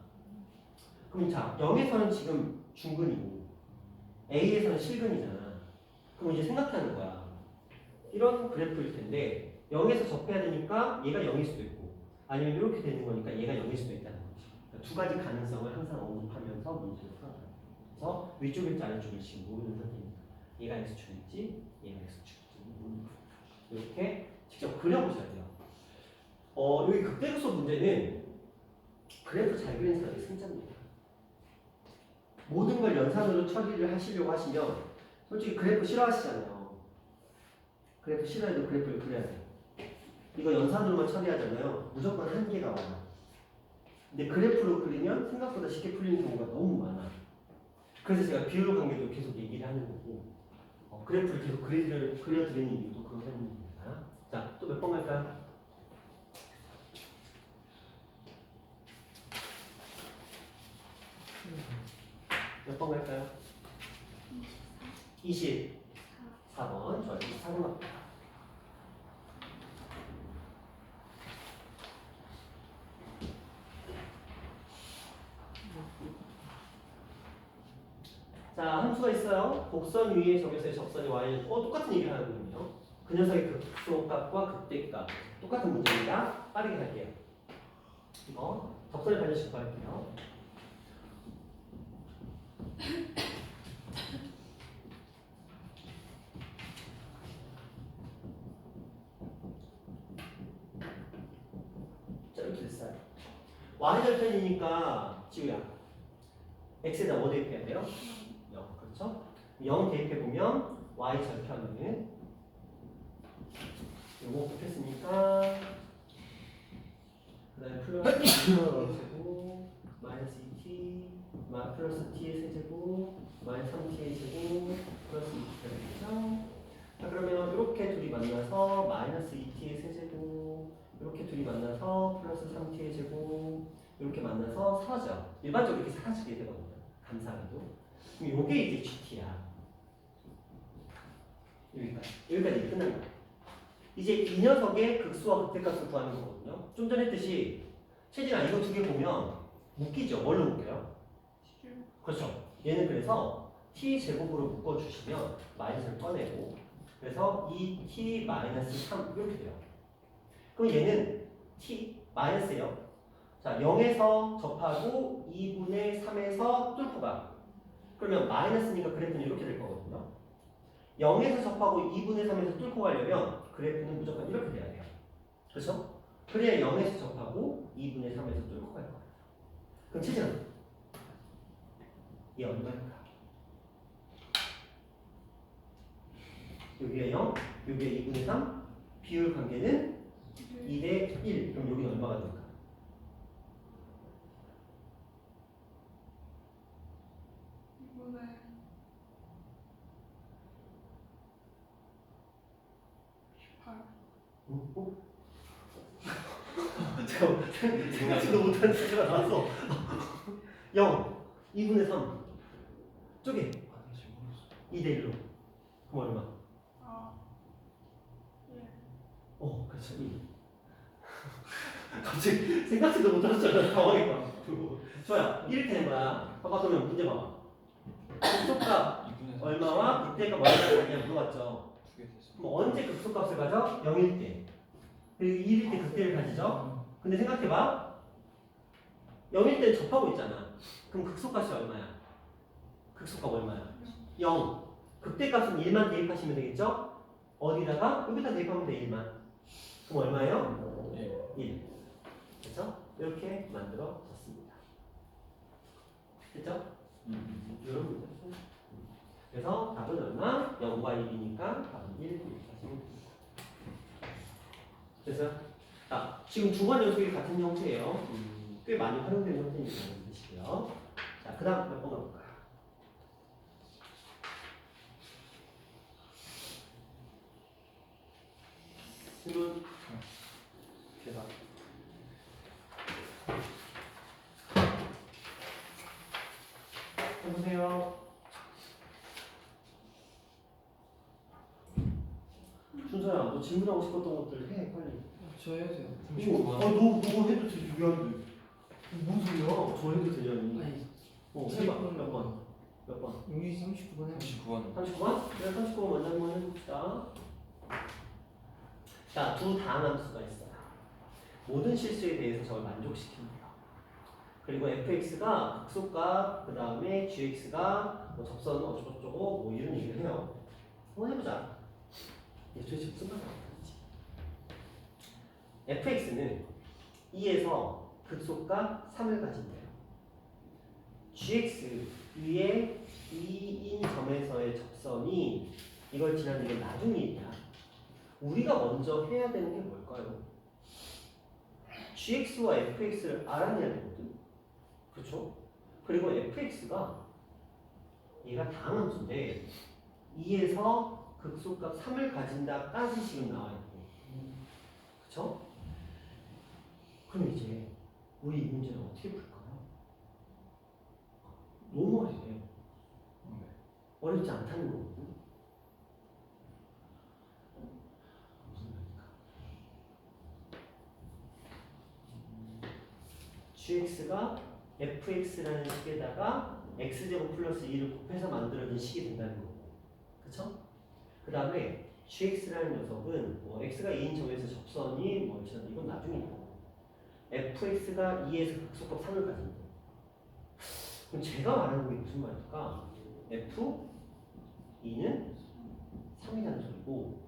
그럼 자, 0에서는 지금 중근이고 A에서는 실근이잖아. 그럼 이제 생각하는 거야. 이런 그래프일 텐데 0에서 접해야 되니까 얘가 0일 수도 있고 아니면 이렇게 되는 거니까 얘가 0일 수도 있다는 거지. 그러니까 두 가지 가능성을 항상 언급하면서 문제를 풀어요. 그래서 위쪽일지 아래쪽일지 지금 모르는 상태입니다. 얘가 X축일지 얘가 X축일지 이렇게 직접 그려보셔야 돼요. 여기 극대극소 문제는 그래프 잘 그리는 사람이 승자입니다. 모든 걸 연산으로 처리를 하시려고 하시면 솔직히 그래프 싫어하시잖아요. 그래프 싫어해도 그래프를 그려야 돼요. 이거 연산으로만 처리하잖아요. 무조건 한계가 와요. 근데 그래프로 그리면 생각보다 쉽게 풀리는 경우가 너무 많아. 그래서 제가 비율 관계도 계속 얘기를 하는 거고 그래프를 계속 그려드리는 이유도 그런 때문입니다. 자, 또 몇 번 갈까요? 몇 번 갈까요? 24번. 좋아요. 24번 갑니다. 자, 함수가 있어요. 곡선 위의 점에서의 접선이 y는 똑같은 얘기를 하는군요. 그 녀석의 극소값과 극대값. 똑같은 문제입니다. 빠르게 갈게요. 이거 접선의 반전식 구할게요. 자, 이렇게 됐어요. y절편이니까 지우야 x에다 뭐 대입해야 돼요? 0. 그렇죠? 0 대입해보면 y절편은 요거 곱했으니까 그 다음에 플러스 제곱 마이너스 2t 플러스 t의 세제곱 마이너스 3t의 제곱 플러스 2t가 되겠죠? 자, 그러면 이렇게 둘이 만나서 마이너스 2t의 세제곱 이렇게 둘이 만나서 플러스 3t의 제곱 이렇게 만나서 사라져. 일반적으로 이렇게 사라지게 되거든요. 감사하게도. 그럼 요게 이제 GT야. 여기까지 끝난 거야. 이제 이 녀석의 극수와 극대값을 구하는 거거든요. 좀 전에 했듯이 체진아 이거 두 개 보면 묶이죠. 뭘로 묶여요? 그렇죠. 얘는 그래서 t 제곱으로 묶어주시면 마이너스를 꺼내고 그래서 2t 마이너스 3 이렇게 돼요. 그럼 얘는 t 마이너스예요. 자 0에서 접하고 2분의 3에서 뚫고 가. 그러면 마이너스니까 그래프는 이렇게 될 거거든요. 0에서 접하고 2분의 3에서 뚫고 가려면 그래프는 무조건 이렇게 돼야 돼요. 그렇죠? 그래야 0에서 접하고 2분의 3에서 뚫고 갈 거예요. 그럼 체진아 얘 얼마일까? 여기에 0, 여기에 2분의 3 비율 관계는 2대 1. 그럼 여기는 얼마가 될까? 이번에 18. 잠깐만 생각지도 못한 숫자가 나왔어. 0, 2분의 3 쪼개 아, 나 지금 모르겠어. 2대 1로 그럼 얼마? 아. 예. 그렇죠 1. 갑자기 생각지도 못한 숫자가 당황했다. 좋아요. 이렇게 된 거야. 봐봐 그러면 문제 봐봐. 극소값 2분의 3. 얼마와 극대값 얼마를 가냐 물어봤죠. 두개 됐어. 그럼 언제 극소값을 가져? 0일 때. 그리고 1일 때 극대를 가지죠. 근데 생각해봐. 0일 때 접하고 있잖아. 그럼 극소값이 얼마야? 극소값 얼마야? 0. 극대값은 1만 대입하시면 되겠죠? 어디다가? 여기다 대입하면 돼 1만. 그럼 얼마예요? 예. 1. 그렇죠? 이렇게 만들어졌습니다. 됐죠? 이런 문제. 그래서 답은 얼마? 0과 1이니까 답은 1 이렇게 하시면 됩니다. 됐어요? 자, 지금 두 번 연속이 같은 형태예요. 꽤 많이 활용되는 형태니까 보시고요. 자, 그 다음 몇 번 가볼까요? 질문 대답. 해보세요. 준서야, 너 질문하고 싶었던 것들 해, 빨리. 저 해도 돼요. 39번. 너 해도 되지, 왜 안 돼? 무슨 소리야? 저 해도 되냐니. 아니 해봐, 몇 번? 몇 번? 용지 39번 해요. 39번. 39번? 그래, 39번 먼저 한번 해봅시다. 자, 두 다함함수가 있어요. 모든 실수에 대해서 저를 만족시킵니다. 그리고 fx가 극소값, 그 다음에 gx가 뭐 접선 어쩌고저쩌고 뭐 이런 얘기를 해요. 한번 해보자. 이게 도대체 무슨 말이야? fx는 2에서 극소값 3을 가진대요. gx 위에 2인 점에서의 접선이 이걸 지난 이게 나중 일이야. 우리가 먼저 해야 되는 게 뭘까요? gx와 fx를 알아내야 되거든. 그렇죠? 그리고 fx가 얘가 다함함수인데 2에서 극소값 3을 가진다까지 지금 나와 있고, 그렇죠? 그럼 이제 우리 이 문제는 어떻게 풀까요? 너무 어려워요. 어렵지 않다는 거거든. 무슨 말일까? gx가 fx라는 식에다가 x제곱 플러스 2를 곱해서 만들어진 식이 된다는 거고, 그쵸? 그 다음에 gx라는 녀석은 뭐 x가 2인 점에서 접선이 뭐 이건 나중이고 fx가 2에서 극소값 3을 가진다. 그럼 제가 말하는 게 무슨 말일까? F2는 3이라는 소리고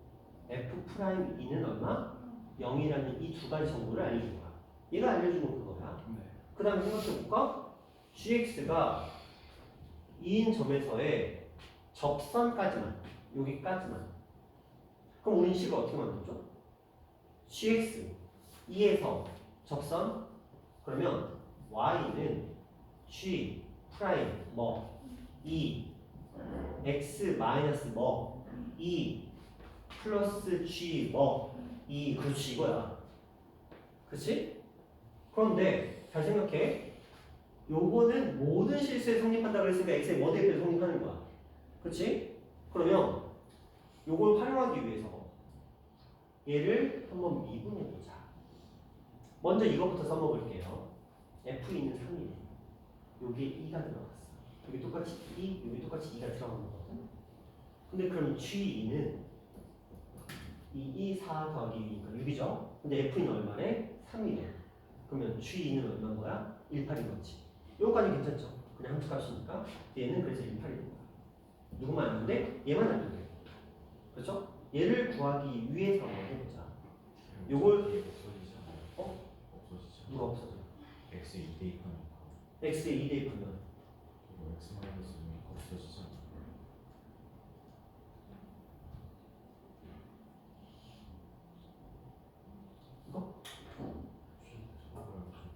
F'2는 얼마? 0이라는 이 두 가지 정보를 알려준 거야. 얘가 알려준 건 그거야. 네. 그 다음에 생각해볼까? gx가 2인 점에서의 접선까지만, 여기까지만. 그럼 우린 식을 어떻게 만들죠? gx 2에서 접선, 그러면 y는 g 프라임 뭐 2 x 마이너스 뭐 2 플러스 g 뭐 2 그렇지 이거야. 그치? 그런데 잘 생각해. 요거는 모든 실수에 성립한다고 했으니까 x의 뭐 대입에 성립하는 거야. 그치? 그러면 요걸 활용하기 위해서 얘를 한번 미분해보자. 먼저 이것부터 써먹을게요. F2는 3이네. 여기에 2가 들어갔어. 여기 똑같이 2, 여기 똑같이 2가 들어간 거거든. 근데 그럼 G2는 2, 4 더하기 2니까 6이죠? 근데 F는 얼마래? 3이래. 그러면 G2는 얼마인 거야? 18인 거지. 요거까지 괜찮죠? 그냥 함수값이니까. 얘는 그래서 18이 된 거야. 누구만 아는데? 얘만 알면 돼. 그렇죠? 얘를 구하기 위해서 한번 해보자. 요걸 없어지잖아요. 없어지죠. 누가 없어져? x 2 대입하니까 x에 2 대입하면 그리고 x 마이너스 6이 없어지잖아요. 이거?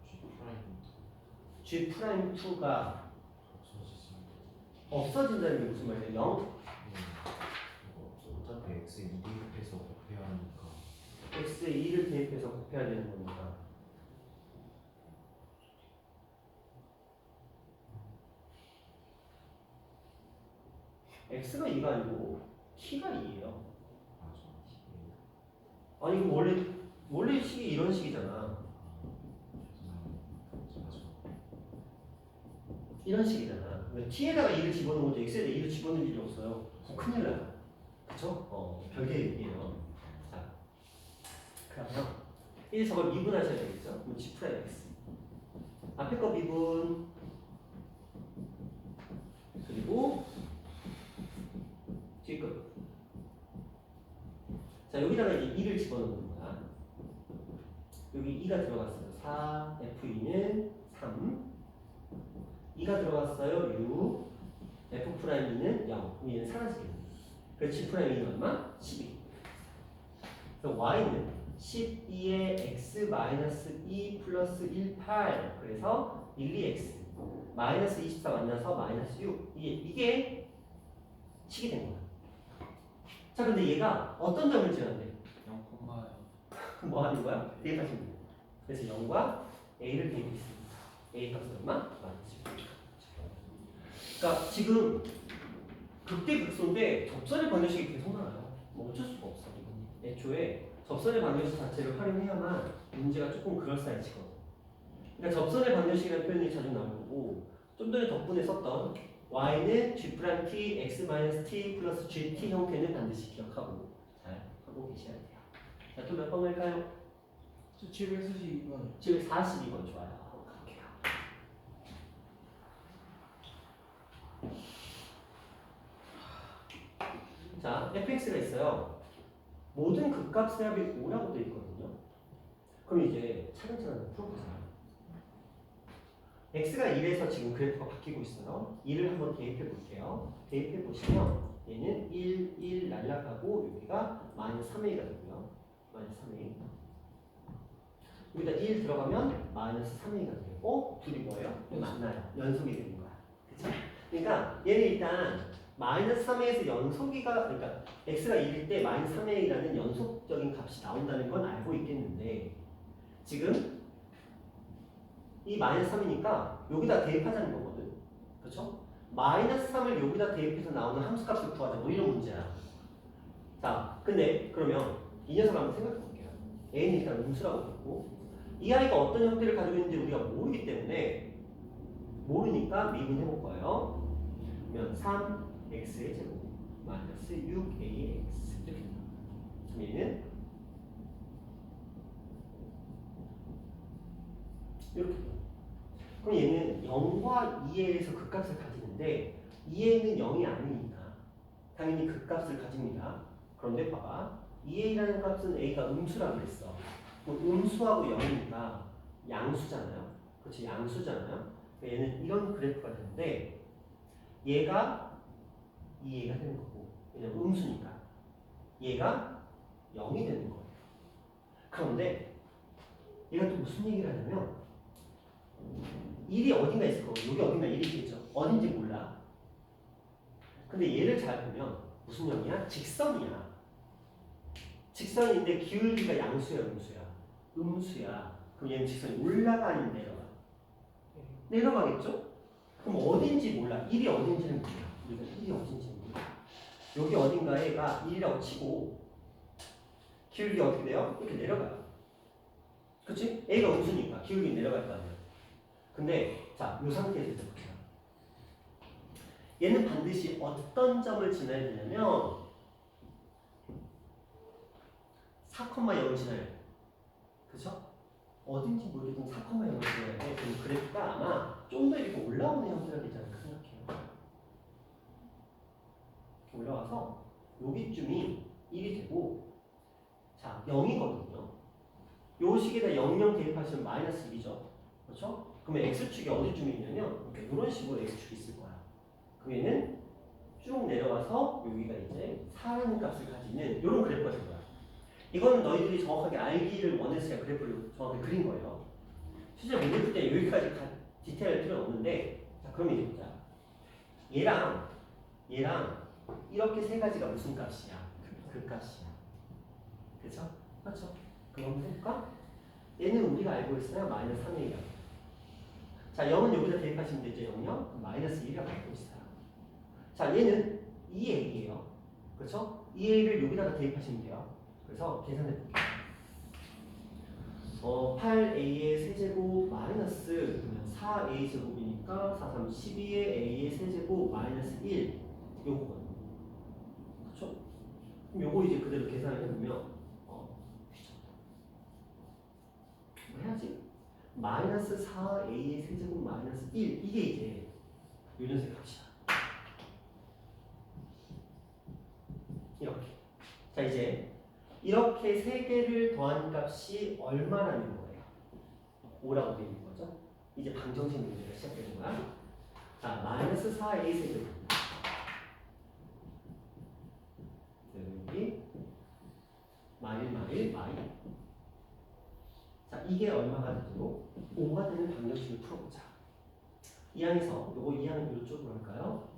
G 프라임 G 프라임 2가 없어지잖아요. 없어진다는 게 무슨 말이야? 0? 어차피 x 2 대입해서 곱해야 하니까 x에 2를 대입해서 곱해야 되는 겁니다. x가 2가 아니고 t가 2예요. 맞아. 아니 그럼 원래 식이 이런 식이잖아. 이런 식이잖아. 왜 t에다가 2를 집어넣은 거지 x에다 2를 집어넣을 일이 없어요. 큰일 나요. 그쵸? 별개의 얘기예요. 자, 그러면 1 저걸 미분하셔야 되겠죠? 그럼 g 프라임 x. 앞에 거 미분. 그리고 뒤에 거. 자, 여기다가 이제 2를 집어넣는 거야. 여기 2가 들어갔어요. 4, F2는 3. 2가 들어갔어요. 6. F'2는 0. 얘는 사라지겠네. 그래서 G'는 얼마? 12. 그래서 Y는 12에 X-2 플러스 1, 8. 그래서 1, 2X. 마이너스 24 만나서 마이너스 6. 이게 식이 된 거야. 자, 근데 얘가 어떤 점을 지었는데? 0,0. 그럼 뭐 하는 거야? 대입하시면 돼요. 그래서 0과 A를 대입했습니다. A 값은 얼마? 마이너스 6. 그러니까 지금 극대극소인데 접선의 방정식이 계속 나와요. 뭐 어쩔 수가 없어. 애초에 접선의 방정식 자체를 활용해야만 문제가 조금 그럴싸해지거든. 그러니까 접선의 방정식이라는 표현이 자주 나올 거고 좀 전에 덕분에 썼던 y는 g'(t) x-t 플러스 gt 형태는 반드시 기억하고 잘 하고 계셔야 돼요. 자, 또 몇 번 갈까요? 저 742번. 742번 좋아요. 갈게요. 자, fx가 있어요. 모든 극값의 합이 5라고 되어 있거든요. 그럼 이제 차근차근 풀어보세요. x가 1에서 지금 그래프가 바뀌고 있어요. 1을 한번 대입해 볼게요. 대입해 보시면 얘는 1, 1 날라가고 여기가 마이너스 3a가 되고요. 마이너스 3a. 여기다 1 들어가면 마이너스 3a가 돼요. 둘이 뭐예요? 만나요. 연속이 되는 거야. 그쵸? 그러니까 얘는 일단 마이너스 3a에서 연속이가, 그러니까 x가 1일 때 마이너스 3a라는 연속적인 값이 나온다는 건 알고 있겠는데 지금 이 마이너스 3이니까 여기다 대입하자는 거거든. 그렇죠? 마이너스 3을 여기다 대입해서 나오는 함수값을 구하자. 뭐 이런 문제야. 자, 근데 그러면 이 녀석을 한번 생각해 볼게요. a는 일단 음수라고 했고 이 아이가 어떤 형태를 가지고 있는지 우리가 모르기 때문에 모르니까 미분해 볼 거예요. 그러면 3x의 제곱 마이너스 6ax 이렇게 됩니다. 얘는 이렇게 돼요. 그럼 얘는 0과 2에서 극값을 가지는데 2a는 0이 아니니까 당연히 극값을 가집니다. 그런데 봐봐. 2a라는 값은 a가 음수라고 했어. 음수하고 0이니까 양수잖아요. 그렇지? 양수잖아요. 얘는 이런 그래프가 되는데 얘가 2a가 되는 거고 왜냐면 음수니까 얘가 0이 되는 거예요. 그런데 얘가 또 무슨 얘기를 하냐면 1이 어딘가 있을 거고 여기 어딘가 1이 있겠죠. 어딘지 몰라. 근데 얘를 잘 보면 무슨 형이야? 직선이야. 직선인데 기울기가 양수야 음수야? 음수야. 그럼 얘는 직선이 올라가 아니면 내려가? 내려가겠죠? 그럼 어딘지 몰라. 1이 어딘지는 몰라. 우리가 1이 어딘지는 몰라. 여기 어딘가에가 1이라고 치고 기울기 어떻게 돼요? 이렇게 내려가요. 그치? A가 음수니까 기울기 내려갈 거 아니야. 근데 자, 이 상태에서 이제 보세요. 얘는 반드시 어떤 점을 지나야 되냐면 4,0을 지나야 돼. 그죠? 어딘지 모르겠던 4,0을 지나야 돼. 그럼 그래프가 아마 좀 더 이렇게 올라오는 형태가 되지 않을까 생각해요. 이렇게 올라와서 여기쯤이 1이 되고 자, 0이거든요. 요 식에다 00 대입하시면 마이너스 1이죠. 그렇죠? 그러면 x축이 어디쯤에 있냐면 이런 식으로 x축이 있을 거야. 그럼 얘는 쭉 내려가서 여기가 이제 4라는 값을 가지는 이런 그래프가 될 거야. 이거는 너희들이 정확하게 알기를 원했어야 그래프를 정확하게 그린 거예요. 실제 문제 풀 때 여기까지 디테일할 필요는 없는데 자, 그럼 이제 보자. 얘랑 이렇게 세 가지가 무슨 값이야? 그 값이야. 그렇죠? 맞죠? 그럼 해볼까? 얘는 우리가 알고 있어요. 마이너스 3이에요. 자, 0은 여기다 대입하시면 되죠. 0요? 그럼 마이너스 1이라고 알고 있어요. 자, 얘는 2a예요. 그렇죠? 2a를 여기다가 대입하시면 돼요. 그래서 계산해 볼게요. 8a의 세제곱 마이너스 4a 제곱이니까 4, 3, 12의 a의 세제곱 마이너스 1 요거거든요. 그렇죠? 그럼 요거 이제 그대로 계산을 해보면 뭐 해야지? 마이너스 4a의 세제곱 마이너스 1 이게 이제 요년생 값이야. 이렇게. 자 이제 이렇게 세 개를 더한 값이 얼마라는 거예요? 5라고 되어 있는 거죠. 이제 방정식 문제가 시작되는 거야. 자 마이너스 4a 세제곱 여기 마일 자 이게 얼마가 되도록 5가 되는 방정식을 풀어보자. 이 항에서 요거 이 항 이쪽으로 할까요?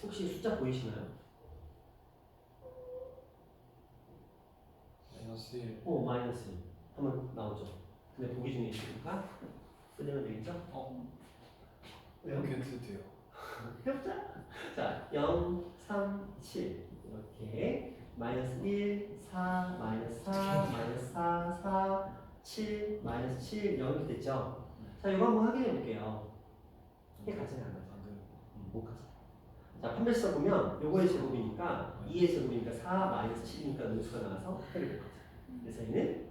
혹시 숫자 보이시나요? 마이너스 1. 마이너스 1 한번 나오죠. 근데 보기 중에 있으니까 끝내면 되겠죠? 왜요? 이렇게 해도 돼요. 해보자. 자, 0, 3, 7 이렇게 마이너스 1, 4, 마이너스 4, 마이너스 4, 4, 7, 마이너스 7 0 이렇게 됐죠? 자, 이거 한번 확인해 볼게요. 이게 가져야 안 가져? 못 가져. 자, 판별식 보면 요거의 제곱이니까 2의 제곱이니까 4 마이너스 7이니까 음수가 나와서 해를 못 가져. 그래서 얘는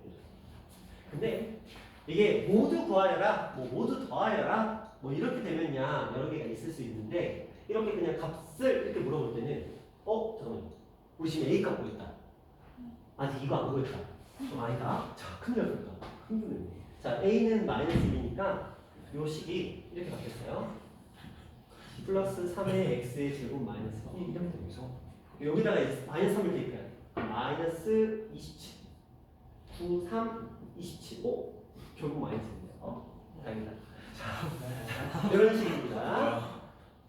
근데 이게 모두 구하여라, 뭐 모두 더하여라, 뭐 이렇게 되면야 여러 개가 있을 수 있는데 이렇게 그냥 값을 이렇게 물어볼 때는 잠깐만 우리 지금 A 값 보였다. 아직 이거 안 보였다. 좀 아니다. 자, 큰일 났다. 흥분했네. 자, A는 마이너스 1이니까 요 식이 이렇게 바뀌었어요. 플러스 3의 x의 제곱 마이너스 1 이렇게 되면서 여기다가 이제 마이너스 3을 대입해야 돼. 마이너스 27 9, 3, 27 결국 마이너스인데요. 다행이다. 자, 이런 식입니다.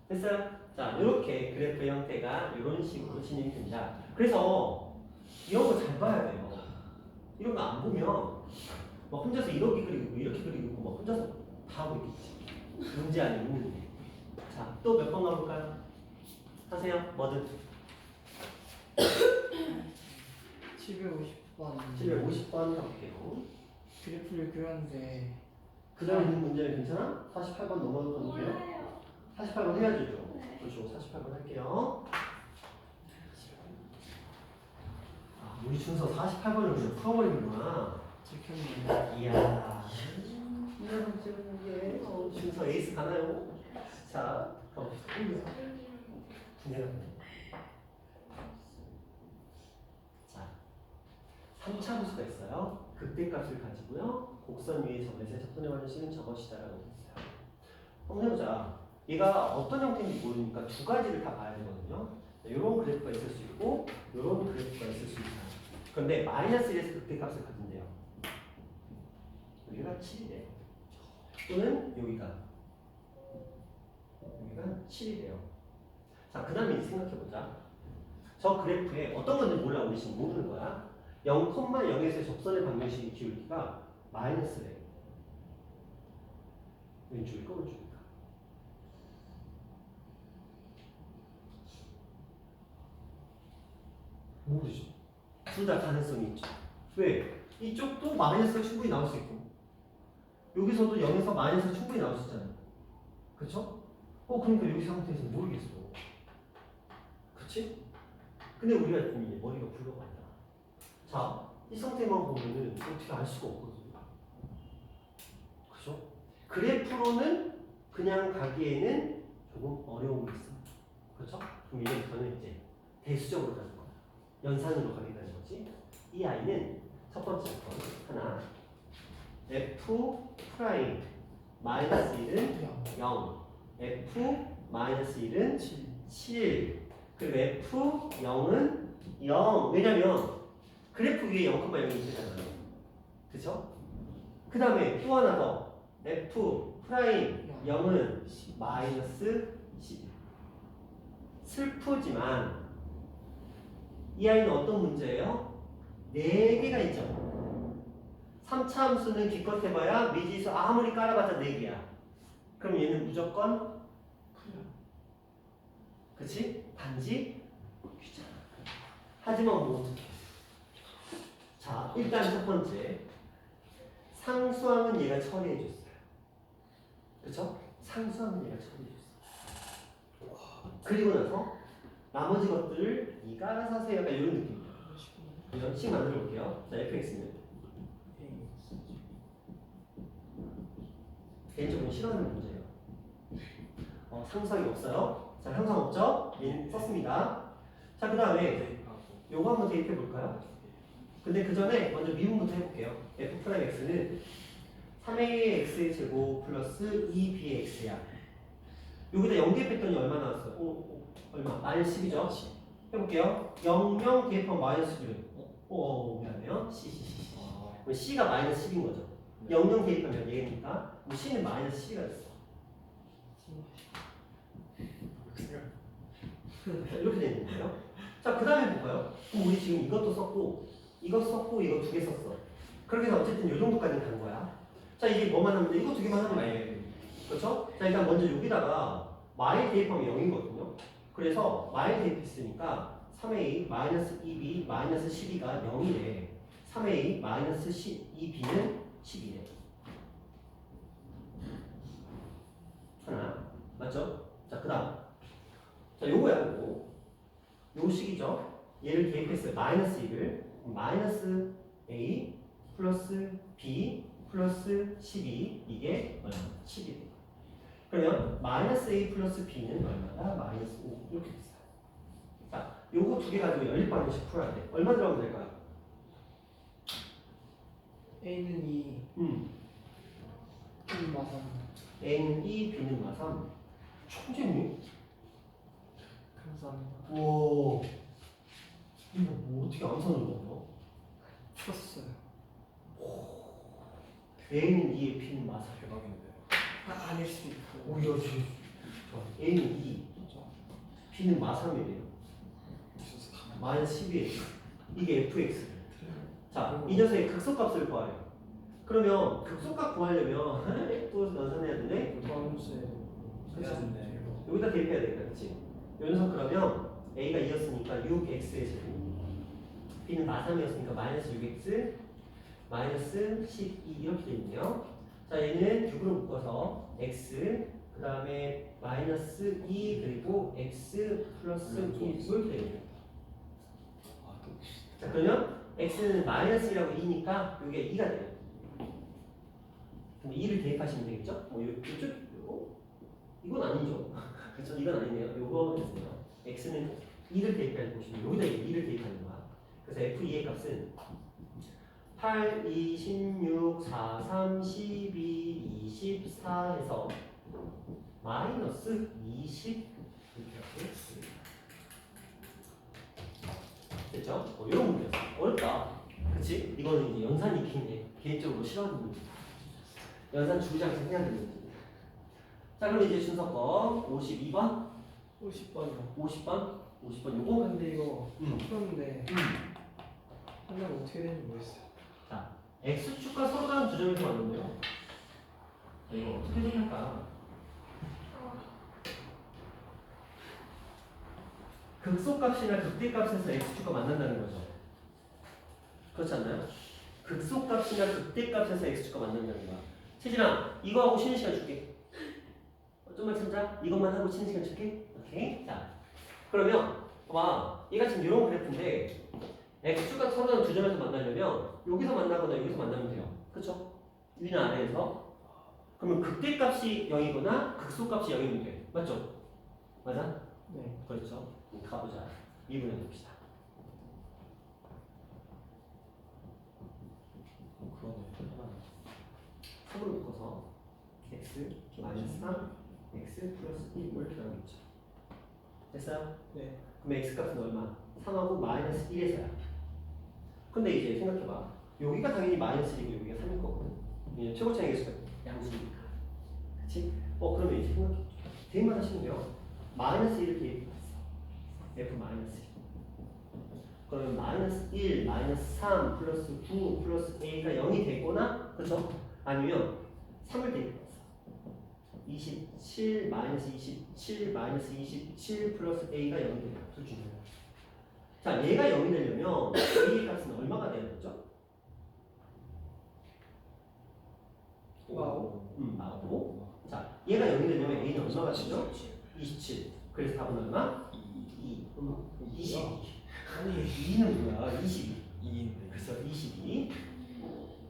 됐어요? 자, 이렇게 그래프의 형태가 이런 식으로 진행이 됩니다. 그래서 이런 거 잘 봐야 돼요. 이런 거 안 보면 막 혼자서 이렇게 그리고 이렇게 그리고 막 혼자서 다 하고 있겠지. 문제 아닌 문제. 자, 또 몇 번 가볼까요? 하세요. 뭐든. 750번 750번 가볼게요. 그래프를 그렸는데 그 다음에 있는 문제는 괜찮아? 48번 넘어가도 돼요? 몰라요. 48번 해야 되죠? 네. 그렇죠. 48번 할게요. 우리 준서 48번을 그냥 풀어버리는구나. 찍혔네. 이야. 이게 순서 에이스 가나요? 자, 가봅시다. 자, 3차함수가 있어요. 극대값을 가지고요. 곡선 위에 점에서 접선의 완전식은 저것이다라고 했어요. 한번 해보자. 얘가 어떤 형태인지 모르니까 두 가지를 다 봐야 되거든요. 이런 그래프가 있을 수 있고 이런 그래프가 있을 수 있어요. 그런데 마이너스 1에서 극대값을 가진대요. 여기가 7이래요. 또는 여기가 7이래요. 자, 그 다음에 생각해보자. 저 그래프에 어떤 건지 몰라. 우리 지금 모르는 거야. 0,0에서 접선의 방정식의 기울기가 마이너스래요. 왼쪽일까 오른쪽일까? 모르죠. 둘 다 가능성이 있죠. 왜? 이쪽도 마이너스가 충분히 나올 수 있고 여기서도 0에서 마이너스가 충분히 나올 수 있잖아요. 그쵸? 그러니까 여기 상태에서 모르겠어. 그치? 근데 우리가 좀 이제 머리가 굴러간다. 자, 이 상태만 보면은 어떻게 알 수가 없거든요. 그죠? 그래프로는 그냥 가기에는 조금 어려움이 있어. 그렇죠? 그럼 이제부터는 이제 대수적으로 가는 거야. 연산으로 가게 되는 거지. 이 아이는 첫 번째 거 하나 f 프라임 마이너스 1은 0 f 마이너스 1은 7 그리고 f 0은 0 왜냐면 그래프 위에 0,0이 있잖아요. 그쵸? 그 다음에 또 하나 더 f 프라임 0은 마이너스 10 슬프지만 이 아이는 어떤 문제예요? 4개가 있죠. 3차 함수는 기껏 해봐야 미지수 아무리 깔아봤자 4개야. 그럼 얘는 무조건 풀려. 그치? 단지 귀찮아. 하지만 뭐 어떡해. 자, 일단 첫 번째 상수항은 얘가 처리해줬어요. 그쵸? 상수항은 얘가 처리해줬어요. 그리고 나서 나머지 것들을 네가 알아서 하세요. 약간 이런 느낌이에요. 이런 식 만들어 볼게요. 자, fx는 개인적으로 싫어하는 문제예요. 상수항이 없어요. 자, 상수항 없죠? 얘는 썼습니다. 자, 그 다음에 요거 한번 대입해 볼까요? 근데 그 전에 먼저 미분부터 해볼게요. f'x는 3ax의 제곱 플러스 2bx야. 여기다 0 대입했더니 얼마 나왔어요? 얼마? 마이너스 10이죠? 해볼게요. 0, 0 대입하면 마이너스 10. 미안해요. C. 그럼 C가 마이너스 10인 거죠. 0, 0 대입하면 얘니까 C는 마이너스 10이 됐어. 이렇게 되는 거예요. 자, 그 다음에 볼까요? 그럼 우리 지금 이것도 썼고 이거 썼고 이거 2개 썼어. 그렇게 해서 어쨌든 이 정도까지 간 거야. 자, 이게 뭐만 하면 돼? 이거 2개만 하면 돼. 그렇죠? 자, 일단 먼저 여기다가 마이 대입하면 0이거든요. 그래서 마이 대입했으니까 3a 마이너스 2b 마이너스 12가 0이래. 3a 마이너스 2b는 12래. 하나 맞죠? 자, 그 다음 자, 요거야 요 식이죠. 얘를 대입했어요. 마이너스 2를 마이너스 a 플러스 b 플러스 12 이게 얼마? 10이래요. 그러면 마이너스 a 플러스 b는 얼마다? 마이너스 5 이렇게 됐어요. 자, 요거 2개 가지고 연립방정식 풀어야 돼. 얼마 들어가면 될까요? A는 2, B는 마삼. a는 2, b는 마3. 천재니? 감사합니다. 와, 이거 뭐 어떻게 암산을 넣어? 풀었어요. a는 2에 b는 마4. 대박인데. 아닐 수도 있고. 오야, a는 2, b는 마3이래요. 마이너스 12x. 이게 fx. 자, 이 녀석의 극소값을 구하래요. 그러면 극소값 구하려면 또 연산해야 되네? 도함수예요. 여기다 대입해야 되겠다, 그치? 요 녀석 그러면 a가 2였으니까 6x의 제곱, b는 마3이었으니까 마이너스 6x, 마이너스 12 이렇게 돼 있네요. 자, 얘는 6으로 묶어서 x, 그 다음에 마이너스 2 그리고 x 플러스 2 이렇게 돼 있네요. 자, 그러면 x는 마이너스 2라고 2니까 여기가 2가 돼요. 그럼 2를 대입하시면 되겠죠? 이쪽 이건 아니죠. 그렇죠? 이건 아니네요. 요거 됐어요. x는 2를 대입하는 보시면 여기다 2를 대입하는 거야. 그래서 f2의 값은 8, 2, 16, 4, 3, 12, 24 해서 마이너스 20 이렇게 하겠습니다. 됐죠? 이런 문제였어. 어렵다. 그치? 이거는 이제 연산이 있긴 개인적으로 싫어하는 문제. 연산 주구장창 해야 되는 문제. 자, 그럼 이제 순서거 52번, 50번이요. 50번, 50번 요거. 근데 이거 음. 풀었는데 하려면 어떻게 되는지 모르겠어요. 자, x축과 서로 다른 두 점에서 왔는데요. 이거 어떻게 생각할까? 극소값이나 극대값에서 x축과 만난다는 거죠. 그렇지 않나요? 극소값이나 극대값에서 x축과 만난다는 거야. 채진아, 이거 하고 쉬는 시간 줄게. 좀만 참자. 이것만 하고 쉬는 시간 줄게. 오케이? 자, 그러면 봐봐. 얘가 지금 이런 그래프인데 x축과 서로 다른 두 점에서 만나려면 여기서 만나거나 여기서 만나면 돼요. 그렇죠? 위나 아래에서. 그러면 극대값이 0이거나 극소값이 0이면 돼. 맞죠? 맞아? 네. 그렇죠. 가보자. 미분해 봅시다. 그러네. 3으로 묶어서 x 마이너스 3, x 플러스 1 이렇게 나오겠죠. 됐어요? 네. 그럼 x 값은 얼마? 3하고 마이너스 1에서야. 근데 이제 생각해봐. 여기가 당연히 마이너스 1이고 여기가 3일 거거든. 왜냐면 최고차의 개수가 양수니까. 그치? 그러면 이제 생각해. 대입만 하시면 돼요. 마이너스 1을 대입했어. f 마이너스 1. 그러면 마이너스 1, 마이너스 3, 플러스 9, 플러스 a가 0이 되거나, 그렇죠? 아니면 3을 대입했어. 27, 마이너스 27, 마이너스 27, 플러스 a가 0이 돼요. 둘 중에. 자, 얘가 0이 되려면 a의 값은 얼마가 돼야 되죠? 마오. 자, 얘가 0이 되려면 a는 얼마가 되죠? 27. 그래서 답은 얼마? 2. 22. 아니 2는 뭐야? 22. 2인데. 그래서 22.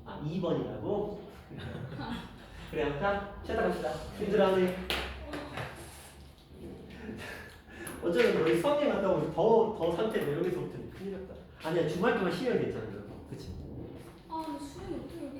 아, 2번이라고? 그래요. 자, 쉬었다 갑시다. 힘들어하네. 어쩌면 너희 수학여행 갔다 오면 더 상태 내용에서부터 큰일 났다. 아니야, 주말 동안 쉬면 괜찮아. 그치? 아, 근데 수능이 어떻게 이렇게